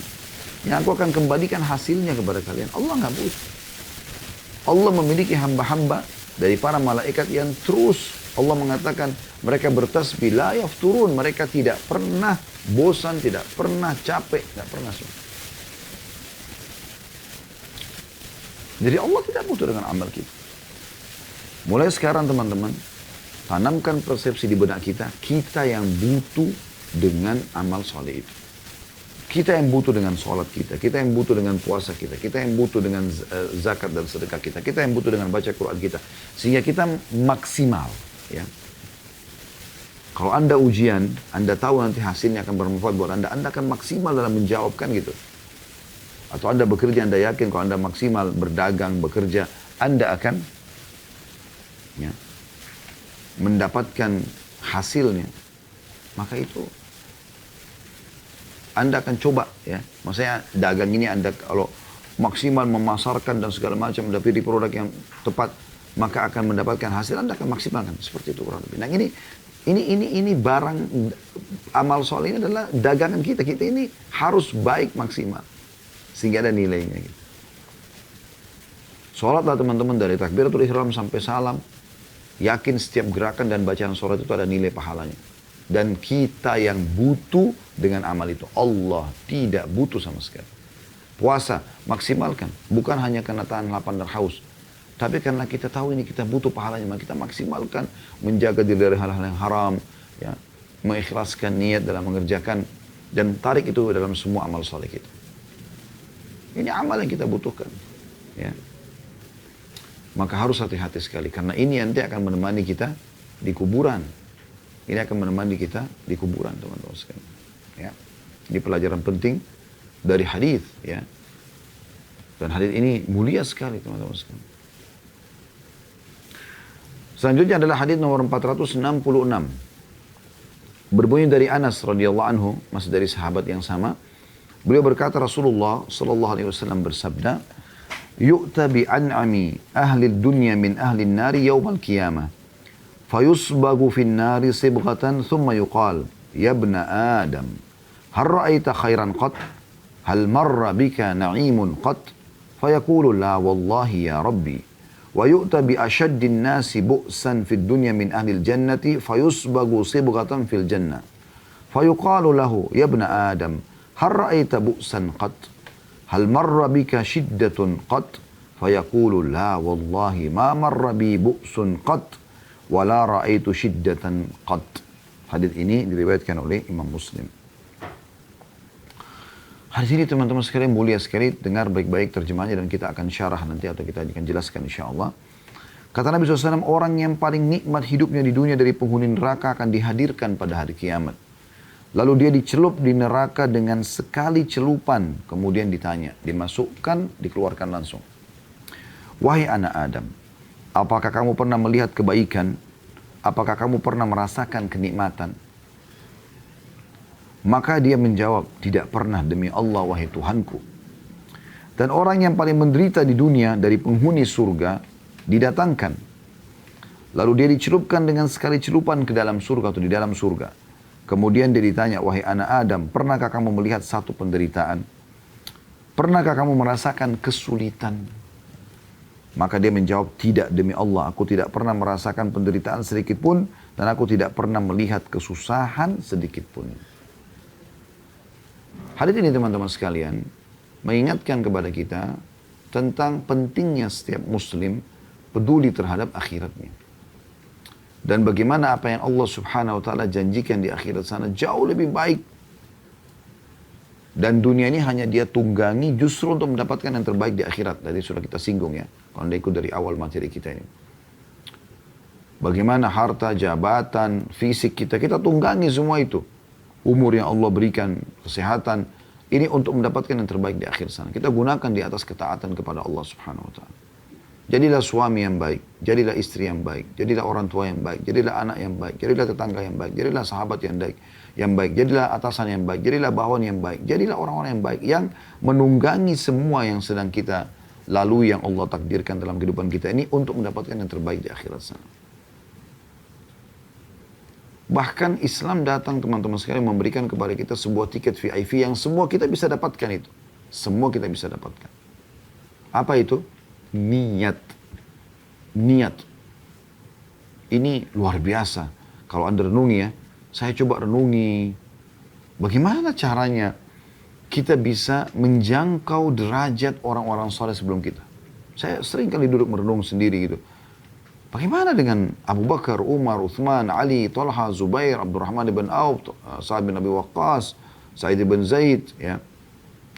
Yang aku akan kembalikan hasilnya kepada kalian. Allah nggak butuh. Allah memiliki hamba-hamba dari para malaikat yang terus Allah mengatakan mereka bertasbih la yafturun, mereka tidak pernah bosan, tidak pernah capek, tidak pernah sulit. Jadi Allah tidak butuh dengan amal kita. Mulai sekarang teman-teman, tanamkan persepsi di benak kita, kita yang butuh dengan amal soleh itu. Kita yang butuh dengan sholat kita yang butuh dengan puasa kita yang butuh dengan zakat dan sedekah kita yang butuh dengan baca Quran kita. Sehingga kita maksimal. Ya. Kalau Anda ujian, Anda tahu nanti hasilnya akan bermanfaat buat Anda akan maksimal dalam menjawabkan gitu. Atau Anda bekerja, Anda yakin kalau Anda maksimal berdagang, bekerja, Anda akan ya, mendapatkan hasilnya. Maka itu Anda akan coba ya. Maksudnya dagang ini Anda kalau maksimal memasarkan dan segala macam, mendapati produk yang tepat, maka akan mendapatkan hasil, Anda akan maksimalkan. Seperti itu kurang lebih. Nah ini barang amal soleh ini adalah dagangan kita. Kita ini harus baik maksimal. Sehingga ada nilainya gitu. Sholatlah teman-teman dari takbiratul ihram sampai salam. Yakin setiap gerakan dan bacaan sholat itu ada nilai pahalanya. Dan kita yang butuh dengan amal itu. Allah tidak butuh sama sekali. Puasa, maksimalkan. Bukan hanya karena tahan lapar dan haus. Tapi karena kita tahu ini kita butuh pahalanya. Maka kita maksimalkan. Menjaga diri dari hal-hal yang haram. Ya, mengikhlaskan niat dalam mengerjakan. Dan tarik itu dalam semua amal soleh kita. Ini amal yang kita butuhkan. Ya. Maka harus hati-hati sekali. Karena ini nanti akan menemani kita di kuburan. Ini akan menemani kita di kuburan, teman-teman sekalian. Ya. Ini pelajaran penting dari hadis, ya. Dan hadis ini mulia sekali, teman-teman sekalian. Selanjutnya adalah hadis nomor 466. Berbunyi dari Anas radhiyallahu anhu, masih dari sahabat yang sama. Beliau berkata, Rasulullah sallallahu alaihi wasallam bersabda, "Yu'ta bi an'ami ahli dunya min ahli an-nari yawmal qiyamah." فيصبغ في النار صبغة ثم يقال يا ابن آدم هل رأيت خيرا قط هل مر بك نعيم قط فيقول لا والله يا ربي ويؤتى بأشد الناس بؤسا في الدنيا من أهل الجنة فيصبغ صبغة في الجنة فيقال له يا ابن آدم هل رأيت بؤسا قط هل مر بك شدة قط فيقول لا والله ما مر بي بؤس قط wala ra'aitu syiddatan qad. Hadis ini diriwayatkan oleh Imam Muslim. Hadis ini teman-teman sekalian mulia sekali, dengar baik-baik terjemahnya dan kita akan syarah nanti atau kita akan jelaskan insya Allah. Kata Nabi SAW, orang yang paling nikmat hidupnya di dunia dari penghuni neraka akan dihadirkan pada hari kiamat. Lalu dia dicelup di neraka dengan sekali celupan, kemudian ditanya, dimasukkan, dikeluarkan langsung. Wahai anak Adam, apakah kamu pernah melihat kebaikan? Apakah kamu pernah merasakan kenikmatan? Maka dia menjawab, tidak pernah demi Allah wahai Tuhanku. Dan orang yang paling menderita di dunia dari penghuni surga didatangkan. Lalu dia dicelupkan dengan sekali celupan ke dalam surga atau di dalam surga. Kemudian dia ditanya, wahai anak Adam, pernahkah kamu melihat satu penderitaan? Pernahkah kamu merasakan kesulitan? Maka dia menjawab, tidak demi Allah, aku tidak pernah merasakan penderitaan sedikit pun dan aku tidak pernah melihat kesusahan sedikit pun. Hadits ini teman-teman sekalian mengingatkan kepada kita tentang pentingnya setiap muslim peduli terhadap akhiratnya. Dan bagaimana apa yang Allah subhanahu wa ta'ala janjikan di akhirat sana jauh lebih baik. Dan dunia ini hanya dia tunggangi justru untuk mendapatkan yang terbaik di akhirat. Tadi sudah kita singgung ya, kalau anda ikut dari awal materi kita ini. Bagaimana harta, jabatan, fisik kita tunggangi semua itu. Umur yang Allah berikan, kesehatan, ini untuk mendapatkan yang terbaik di akhir sana. Kita gunakan di atas ketaatan kepada Allah subhanahu wa ta'ala. Jadilah suami yang baik, jadilah istri yang baik, jadilah orang tua yang baik, jadilah anak yang baik, jadilah tetangga yang baik, jadilah sahabat yang baik, jadilah atasan yang baik, jadilah bawahan yang baik, jadilah orang-orang yang baik, yang menunggangi semua yang sedang kita lalui yang Allah takdirkan dalam kehidupan kita ini untuk mendapatkan yang terbaik di akhirat sana. Bahkan Islam datang teman-teman sekalian memberikan kepada kita sebuah tiket VIP yang semua kita bisa dapatkan itu. Semua kita bisa dapatkan. Apa itu? Niat. Niat. Ini luar biasa. Kalau anda renungi ya, saya coba renungi. Bagaimana caranya kita bisa menjangkau derajat orang-orang saleh sebelum kita. Saya sering kali duduk merenung sendiri gitu. Bagaimana dengan Abu Bakar, Umar, Uthman, Ali, Talha, Zubair, Abdurrahman bin Auf, Sa'ad bin Abi Waqqas, Sa'id bin Zaid, ya,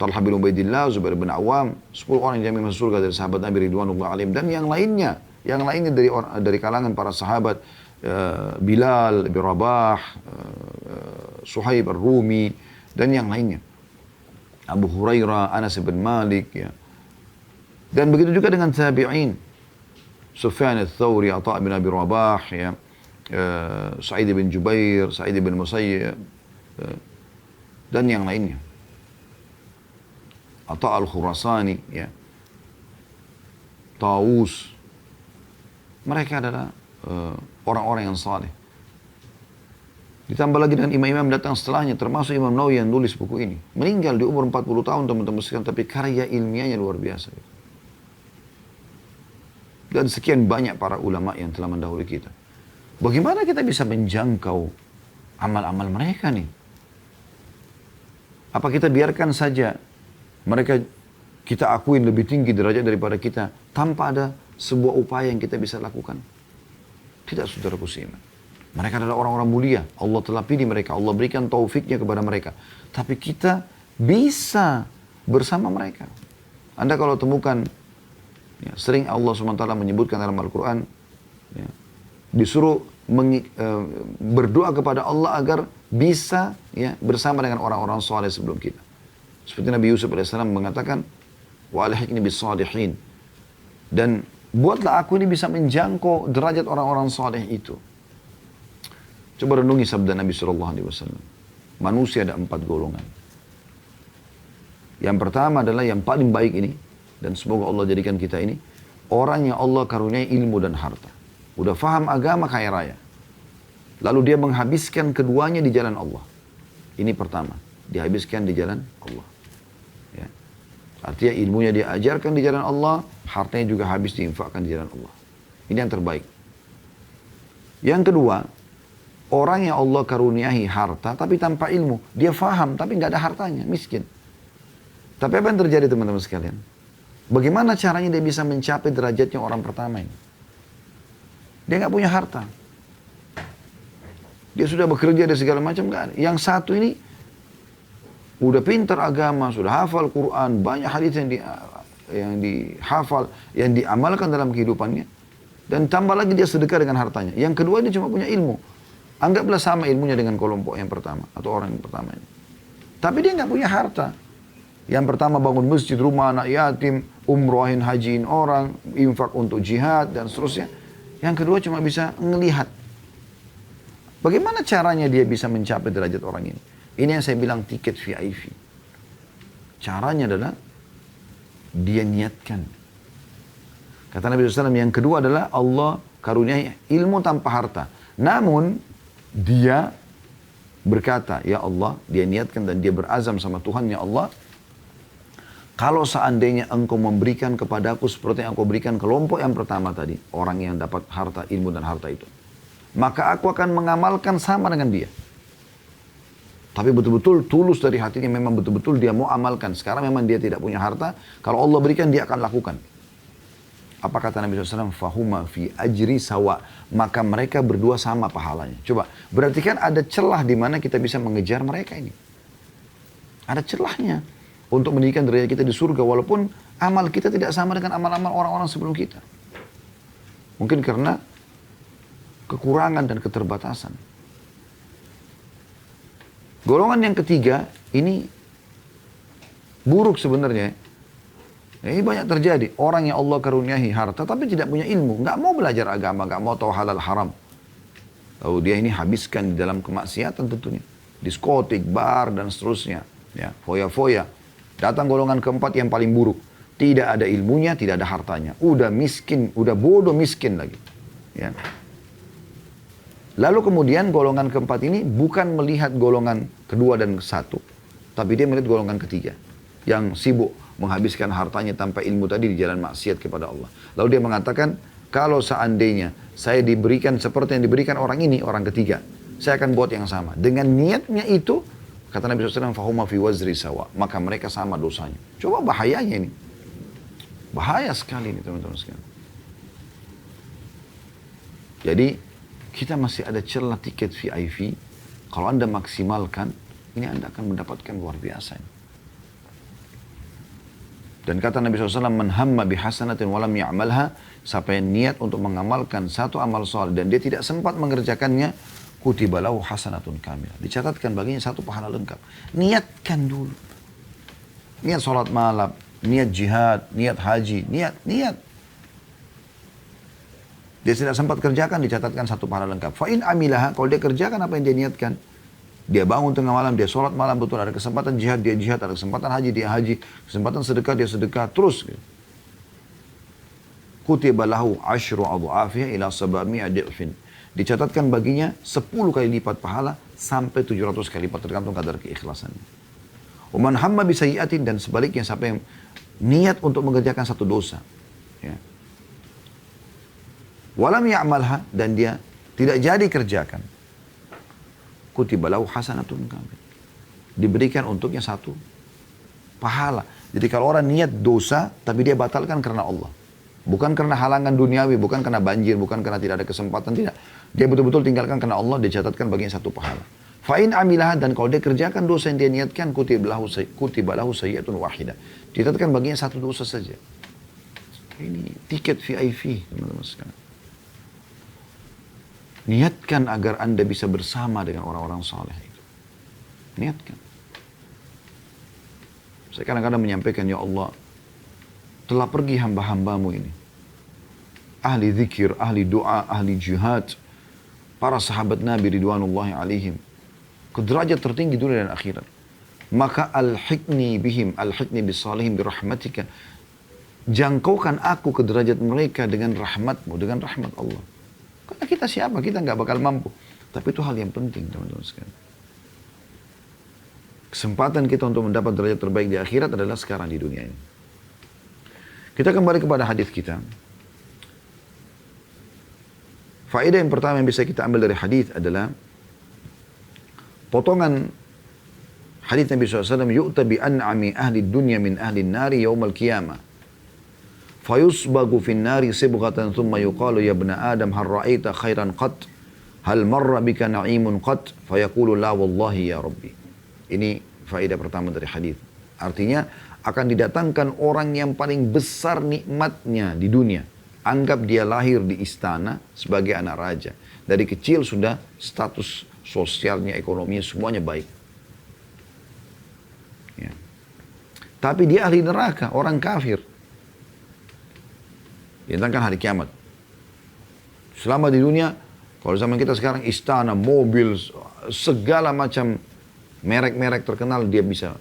Talha bin Ubaidillah, Zubair bin Awam, 10 orang yang jamin masuk surga dari sahabat Nabi Ridwanullah alaihim, dan yang lainnya dari kalangan para sahabat, Bilal bin Rabah, Suhaib ar-Rumi, dan yang lainnya. Abu Hurairah, Anas bin Malik, ya. Dan begitu juga dengan tabi'in. Sufyan al-Thawri, Atha' bin Abi Rabah, ya, Sa'id bin Jubair, Sa'id bin Musayyib, dan yang lainnya. Atha' al-Khurasani, ya, Tawus. Mereka adalah orang-orang yang saleh. Ditambah lagi dengan imam-imam datang setelahnya, termasuk Imam Nawawi yang nulis buku ini. Meninggal di umur 40 tahun teman-teman sekalian, tapi karya ilmiahnya luar biasa. Dan sekian banyak para ulama yang telah mendahului kita. Bagaimana kita bisa menjangkau amal-amal mereka nih? Apa kita biarkan saja mereka kita akuin lebih tinggi derajat daripada kita tanpa ada sebuah upaya yang kita bisa lakukan? Tidak, saudaraku seiman. Mereka adalah orang-orang mulia. Allah telah pilih mereka. Allah berikan taufiknya kepada mereka. Tapi kita bisa bersama mereka. Anda kalau temukan, ya, sering Allah SWT menyebutkan dalam Al-Quran, ya, disuruh berdoa kepada Allah agar bisa, ya, bersama dengan orang-orang saleh sebelum kita. Seperti Nabi Yusuf AS mengatakan, wa alhiqni bis-salihin. Dan buatlah aku ini bisa menjangkau derajat orang-orang saleh itu. Coba renungi sabda Nabi SAW. Manusia ada 4 golongan. Yang pertama adalah yang paling baik ini, dan semoga Allah jadikan kita ini, orang yang Allah karuniai ilmu dan harta. Udah faham agama, kaya raya. Lalu dia menghabiskan keduanya di jalan Allah. Ini pertama, dihabiskan di jalan Allah. Ya. Artinya ilmunya dia ajarkan di jalan Allah, hartanya juga habis diinfakkan di jalan Allah. Ini yang terbaik. Yang kedua, orang yang Allah karuniai harta tapi tanpa ilmu. Dia faham tapi nggak ada hartanya, miskin. Tapi apa yang terjadi teman-teman sekalian? Bagaimana caranya dia bisa mencapai derajatnya orang pertama ini? Dia nggak punya harta. Dia sudah bekerja dan segala macam, nggak ada. Yang satu ini udah pintar agama, sudah hafal Quran, banyak hadis yang dihafal, yang diamalkan dalam kehidupannya. Dan tambah lagi dia sedekah dengan hartanya. Yang kedua dia cuma punya ilmu. Anggaplah sama ilmunya dengan kelompok yang pertama atau orang yang pertama ini. Tapi dia nggak punya harta. Yang pertama bangun masjid, rumah anak yatim, umrohin, hajiin orang, infak untuk jihad dan seterusnya. Yang kedua cuma bisa ngelihat. Bagaimana caranya dia bisa mencapai derajat orang ini? Ini yang saya bilang tiket VIP. Caranya adalah dia niatkan. Kata Nabi SAW, yang kedua adalah Allah karuniai ilmu tanpa harta. Namun dia berkata, ya Allah, dia niatkan dan dia berazam sama Tuhan, ya Allah, kalau seandainya engkau memberikan kepadaku seperti yang engkau berikan kelompok yang pertama tadi, orang yang dapat harta, ilmu dan harta itu, maka aku akan mengamalkan sama dengan dia. Tapi betul-betul tulus dari hatinya, memang betul-betul dia mau amalkan. Sekarang memang dia tidak punya harta, kalau Allah berikan dia akan lakukan. Apa kata Nabi SAW? Fahuma fi ajri sawa. Maka mereka berdua sama pahalanya. Coba, berarti kan ada celah di mana kita bisa mengejar mereka ini. Ada celahnya untuk meninggikan derajat kita di surga, walaupun amal kita tidak sama dengan amal-amal orang-orang sebelum kita. Mungkin karena kekurangan dan keterbatasan. Golongan yang ketiga, ini buruk sebenarnya. Ini banyak terjadi. Orang yang Allah karuniai harta tapi tidak punya ilmu. Nggak mau belajar agama, nggak mau tahu halal haram. Lalu dia ini habiskan di dalam kemaksiatan tentunya. Diskotik, bar, dan seterusnya. Ya, foya-foya. Datang golongan keempat yang paling buruk. Tidak ada ilmunya, tidak ada hartanya. Udah miskin, udah bodoh miskin lagi. Ya. Lalu kemudian golongan keempat ini bukan melihat golongan kedua dan satu. Tapi dia melihat golongan ketiga. Yang sibuk menghabiskan hartanya tanpa ilmu tadi di jalan maksiat kepada Allah. Lalu dia mengatakan, kalau seandainya saya diberikan seperti yang diberikan orang ini, orang ketiga, saya akan buat yang sama. Dengan niatnya itu, kata Nabi SAW, fahuma fi wazri sawa. Maka mereka sama dosanya. Coba bahayanya ini. Bahaya sekali ini teman-teman sekalian. Jadi, kita masih ada celah tiket VIP. Kalau Anda maksimalkan, ini Anda akan mendapatkan luar biasa ini. Dan kata Nabi SAW, man hamma bihasanatin walam ya'malha, siapa yang niat untuk mengamalkan satu amal soleh dan dia tidak sempat mengerjakannya, kutiba lahu hasanatun kamilah. Dicatatkan baginya satu pahala lengkap. Niatkan dulu. Niat sholat malam, niat jihad, niat haji, niat. Dia tidak sempat kerjakan, dicatatkan satu pahala lengkap. Fa'in amilaha, kalau dia kerjakan apa yang dia niatkan, dia bangun tengah malam, dia sholat malam betul, ada kesempatan jihad, dia jihad, ada kesempatan haji, dia haji, kesempatan sedekah, dia sedekah, terus. Kutiba lahu asyru adha'afiha ila sab'ami'a di'fin. Dicatatkan baginya 10 kali lipat pahala sampai 700 kali lipat, tergantung kadar keikhlasannya. Waman hamma bisayyi'atin, dan sebaliknya siapa yang niat untuk mengerjakan satu dosa, ya, walam ya'malha, dan dia tidak jadi kerjakan, kutiba lahu hasanatun kamil. Diberikan untuknya satu pahala. Jadi kalau orang niat dosa, tapi dia batalkan karena Allah. Bukan karena halangan duniawi, bukan karena banjir, bukan karena tidak ada kesempatan, tidak. Dia betul-betul tinggalkan karena Allah, dia catatkan baginya satu pahala. Fa'in amilah, dan kalau dia kerjakan dosa yang dia niatkan, kutiba lahu sayyi'atun wahidah. Dicatatkan baginya satu dosa saja. Ini tiket VIP, teman-teman sekalian. Niatkan agar Anda bisa bersama dengan orang-orang saleh itu. Niatkan. Saya kadang-kadang menyampaikan, ya Allah, telah pergi hamba-hambamu ini. Ahli zikir, ahli doa, ahli jihad. Para sahabat Nabi ridwanullahi alaihim. Ke derajat tertinggi dunia dan akhirat. Maka alhiqni bihim, alhiqni bisalihim birahmatika. Jangkaukan aku ke derajat mereka dengan rahmatmu, dengan rahmat Allah. Karena kita siapa? Kita nggak bakal mampu. Tapi itu hal yang penting, teman-teman sekalian. Kesempatan kita untuk mendapat derajat terbaik di akhirat adalah sekarang di dunia ini. Kita kembali kepada hadis kita. Faedah yang pertama yang bisa kita ambil dari hadis adalah potongan hadis Nabi SAW, yu'ta bi an'ami ahli dunya min ahli nari yawmal qiyamah. Fayusbagu fin nari sibghatan thumma yuqalu ya ibna Adam hal ra'aita khairan qat? Hal marra bika na'imun qat? Fayaqulu la wallahi ya Rabbi. Ini faedah pertama dari hadis. Artinya akan didatangkan orang yang paling besar nikmatnya di dunia. Anggap dia lahir di istana sebagai anak raja. Dari kecil sudah status sosialnya, ekonominya semuanya baik. Ya. Tapi dia ahli neraka, orang kafir. Didatangkan hari kiamat. Selama di dunia, kalau zaman kita sekarang istana, mobil, segala macam merek-merek terkenal dia bisa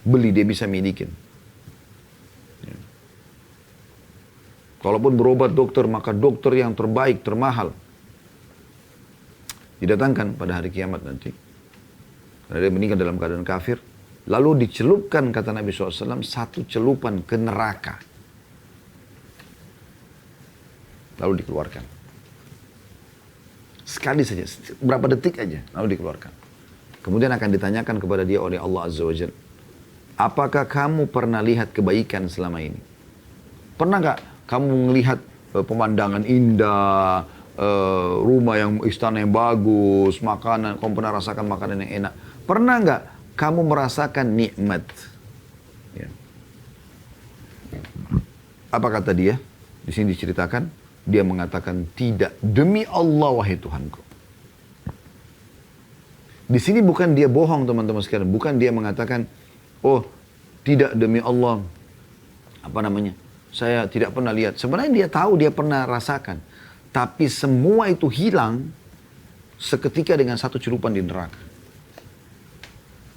beli, dia bisa milikin. Ya. Kalaupun berobat dokter, maka dokter yang terbaik, termahal. Didatangkan pada hari kiamat nanti. Karena dia meninggal dalam keadaan kafir. Lalu dicelupkan, kata Nabi SAW, satu celupan ke neraka. Lalu dikeluarkan. Sekali saja, berapa detik aja, lalu dikeluarkan. Kemudian akan ditanyakan kepada dia oleh Allah Azza wa Jalla, apakah kamu pernah lihat kebaikan selama ini? Pernah nggak kamu melihat pemandangan indah, rumah yang istana yang bagus, makanan, kamu pernah rasakan makanan yang enak? Pernah nggak kamu merasakan nikmat? Ya. Apa kata dia? Di sini diceritakan, dia mengatakan tidak, demi Allah wahai Tuhanku. Di sini bukan dia bohong teman-teman sekalian, bukan dia mengatakan, oh tidak demi Allah, apa namanya, saya tidak pernah lihat. Sebenarnya dia tahu, dia pernah rasakan, tapi semua itu hilang seketika dengan satu celupan di neraka.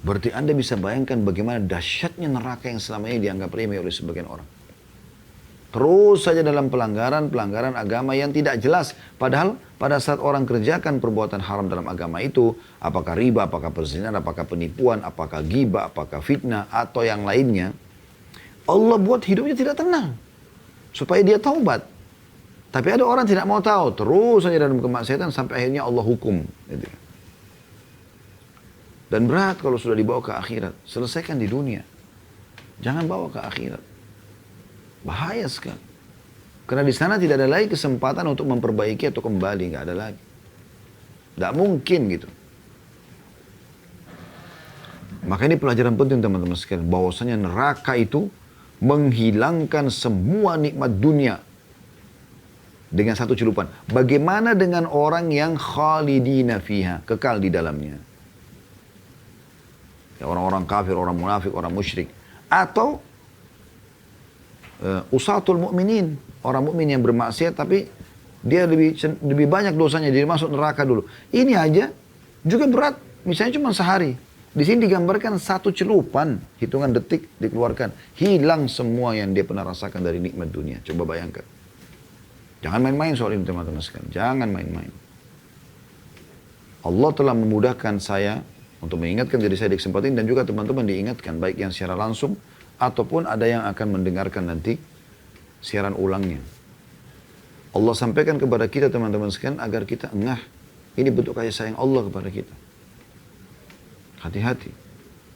Berarti Anda bisa bayangkan bagaimana dahsyatnya neraka yang selama ini dianggap remeh oleh sebagian orang. Terus saja dalam pelanggaran agama yang tidak jelas. Padahal pada saat orang kerjakan perbuatan haram dalam agama itu, apakah riba, apakah perzinahan, apakah penipuan, apakah ghibah, apakah fitnah, atau yang lainnya, Allah buat hidupnya tidak tenang. Supaya dia taubat. Tapi ada orang tidak mau tahu. Terus saja dalam kemaksiatan sampai akhirnya Allah hukum. Gitu. Dan berat kalau sudah dibawa ke akhirat. Selesaikan di dunia. Jangan bawa ke akhirat. Bahaya sekali. Karena di sana tidak ada lagi kesempatan untuk memperbaiki atau kembali. Nggak ada lagi. Nggak mungkin gitu. Maka ini pelajaran penting teman-teman sekalian. Bahwasanya neraka itu menghilangkan semua nikmat dunia. Dengan satu celupan. Bagaimana dengan orang yang khalidina fiha. Kekal di dalamnya. Ya, orang-orang kafir, orang munafik, orang musyrik. Atau usatul mu'minin, orang mukmin yang bermaksiat tapi dia lebih banyak dosanya, jadi masuk neraka dulu. Ini aja juga berat, misalnya cuma sehari. Di sini digambarkan satu celupan, hitungan detik dikeluarkan, hilang semua yang dia pernah rasakan dari nikmat dunia. Coba bayangkan. Jangan main-main soal ini teman-teman sekalian, jangan main-main. Allah telah memudahkan saya untuk mengingatkan diri saya di kesempatan ini dan juga teman-teman diingatkan, baik yang secara langsung ataupun ada yang akan mendengarkan nanti siaran ulangnya. Allah sampaikan kepada kita teman-teman sekalian agar kita engah. Ini bentuk kasih sayang Allah kepada kita. Hati-hati.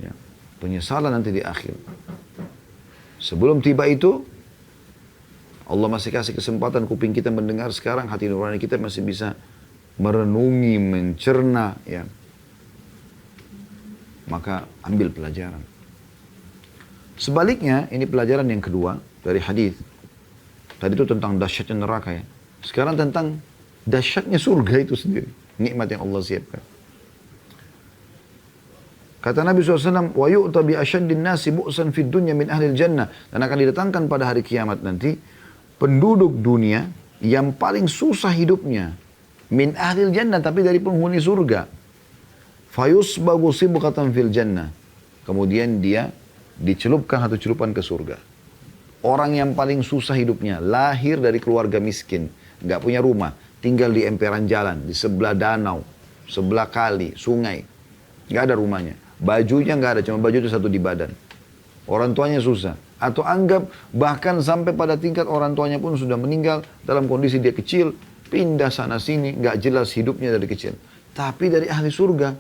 Ya. Penyesalan nanti di akhir. Sebelum tiba itu, Allah masih kasih kesempatan kuping kita mendengar sekarang, hati nurani kita masih bisa merenungi, mencerna. Ya. Maka ambil pelajaran. Sebaliknya, ini pelajaran yang kedua dari hadis. Tadi itu tentang dahsyatnya neraka ya. Sekarang tentang dahsyatnya surga itu sendiri. Nikmat yang Allah siapkan. Kata Nabi SAW, wa yu'ta bi asyaddin nasi bu'san fid dunya min ahlil jannah. Dan akan didatangkan pada hari kiamat nanti, penduduk dunia yang paling susah hidupnya. Min ahlil jannah, tapi dari penghuni surga. Fayusbagu sibqatan fil jannah. Kemudian dia dicelupkan satu celupan ke surga. Orang yang paling susah hidupnya, lahir dari keluarga miskin, nggak punya rumah, tinggal di emperan jalan, di sebelah danau, sebelah kali, sungai, nggak ada rumahnya, bajunya nggak ada, cuma baju itu satu di badan. Orang tuanya susah, atau anggap bahkan sampai pada tingkat orang tuanya pun sudah meninggal dalam kondisi dia kecil, pindah sana sini, nggak jelas hidupnya dari kecil. Tapi dari ahli surga,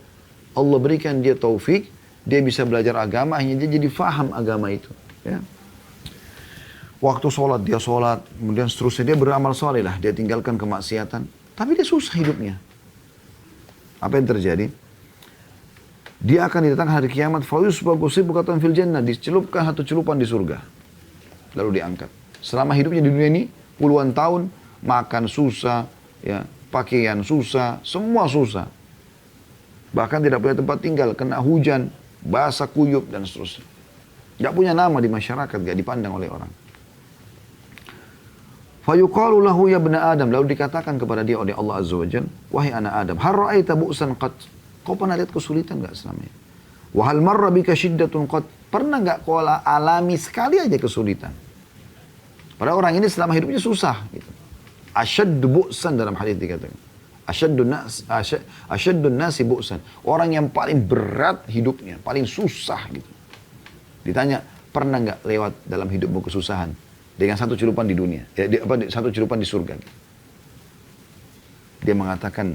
Allah berikan dia taufik. Dia bisa belajar agama, hanya dia jadi faham agama itu. Ya. Waktu sholat, dia sholat. Kemudian seterusnya, dia beramal soleh lah. Dia tinggalkan kemaksiatan. Tapi dia susah hidupnya. Apa yang terjadi? Dia akan didatangkan hari kiamat, fayusbagu sibghatan fil jannah, dicelupkan satu celupan di surga. Lalu diangkat. Selama hidupnya di dunia ini, puluhan tahun, makan susah, ya, pakaian susah, semua susah. Bahkan tidak punya tempat tinggal, kena hujan, basah kuyup, dan seterusnya. Gak punya nama di masyarakat, gak dipandang oleh orang. Fayuqalu lahu ya bna Adam, lalu dikatakan kepada dia oleh Allah Azza wa Jalla, wahai anak Adam, hal ra'aita bu'san qad? Kau pernah lihat kesulitan gak selama ini? Wahal marra bika syiddatun qad? Pernah gak kau alami sekali aja kesulitan? Pada orang ini selama hidupnya susah. Gitu. Asyaddu bu'san dalam hadis dikatakan. Asyaddun nasi bu'san. Orang yang paling berat hidupnya, paling susah gitu. Ditanya, pernah gak lewat dalam hidupmu kesusahan? Dengan satu celupan di dunia. Satu celupan di surga. Gitu. Dia mengatakan,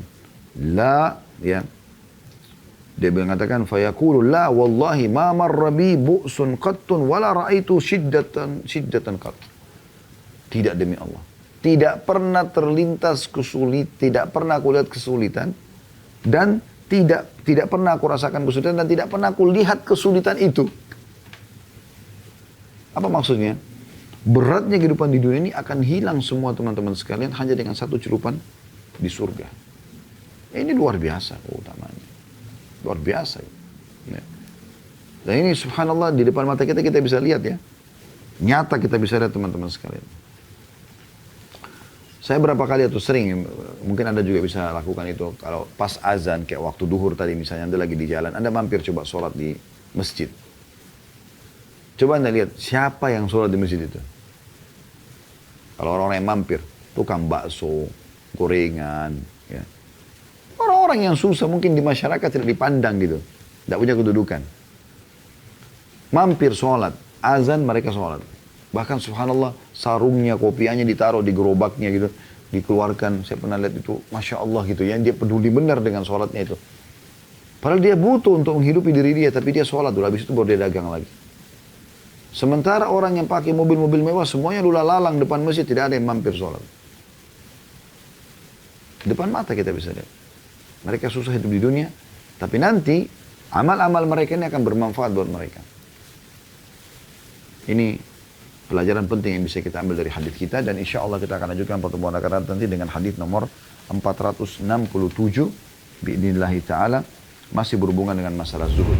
la, ya. Dia mengatakan, fayaqulu la wallahi ma marra bi bu'sun qattun wala ra'aitu shiddatan qatt. Tidak demi Allah. Tidak pernah terlintas kesulitan, tidak pernah aku lihat kesulitan dan tidak pernah aku rasakan kesulitan dan tidak pernah aku lihat kesulitan itu. Apa maksudnya? Beratnya kehidupan di dunia ini akan hilang semua teman-teman sekalian hanya dengan satu celupan di surga. Ini luar biasa keutamanya. Luar biasa. Ya. Dan ini subhanallah di depan mata kita bisa lihat ya. Nyata kita bisa lihat teman-teman sekalian. Saya berapa kali atau sering, mungkin Anda juga bisa lakukan itu. Kalau pas azan, kayak waktu duhur tadi misalnya Anda lagi di jalan, Anda mampir coba sholat di masjid. Coba Anda lihat siapa yang sholat di masjid itu. Kalau orang-orang yang mampir, tukang bakso, gorengan, ya. Orang-orang yang susah mungkin di masyarakat tidak dipandang gitu. Tidak punya kedudukan. Mampir sholat. Azan mereka sholat. Bahkan subhanallah sarungnya, kopiahnya ditaruh di gerobaknya gitu. Dikeluarkan. Saya pernah lihat itu. Masya Allah gitu ya. Dia peduli benar dengan sholatnya itu. Padahal dia butuh untuk menghidupi diri dia. Tapi dia sholat dulu. Habis itu baru dia dagang lagi. Sementara orang yang pakai mobil-mobil mewah. Semuanya lula lalang depan masjid. Tidak ada yang mampir sholat. Depan mata kita bisa lihat. Mereka susah hidup di dunia, tapi nanti amal-amal mereka ini akan bermanfaat buat mereka. Ini pelajaran penting yang bisa kita ambil dari hadis kita dan insya Allah kita akan lanjutkan pertemuan akan datang nanti dengan hadis nomor 467 biidznillah ta'ala masih berhubungan dengan masalah zuhud.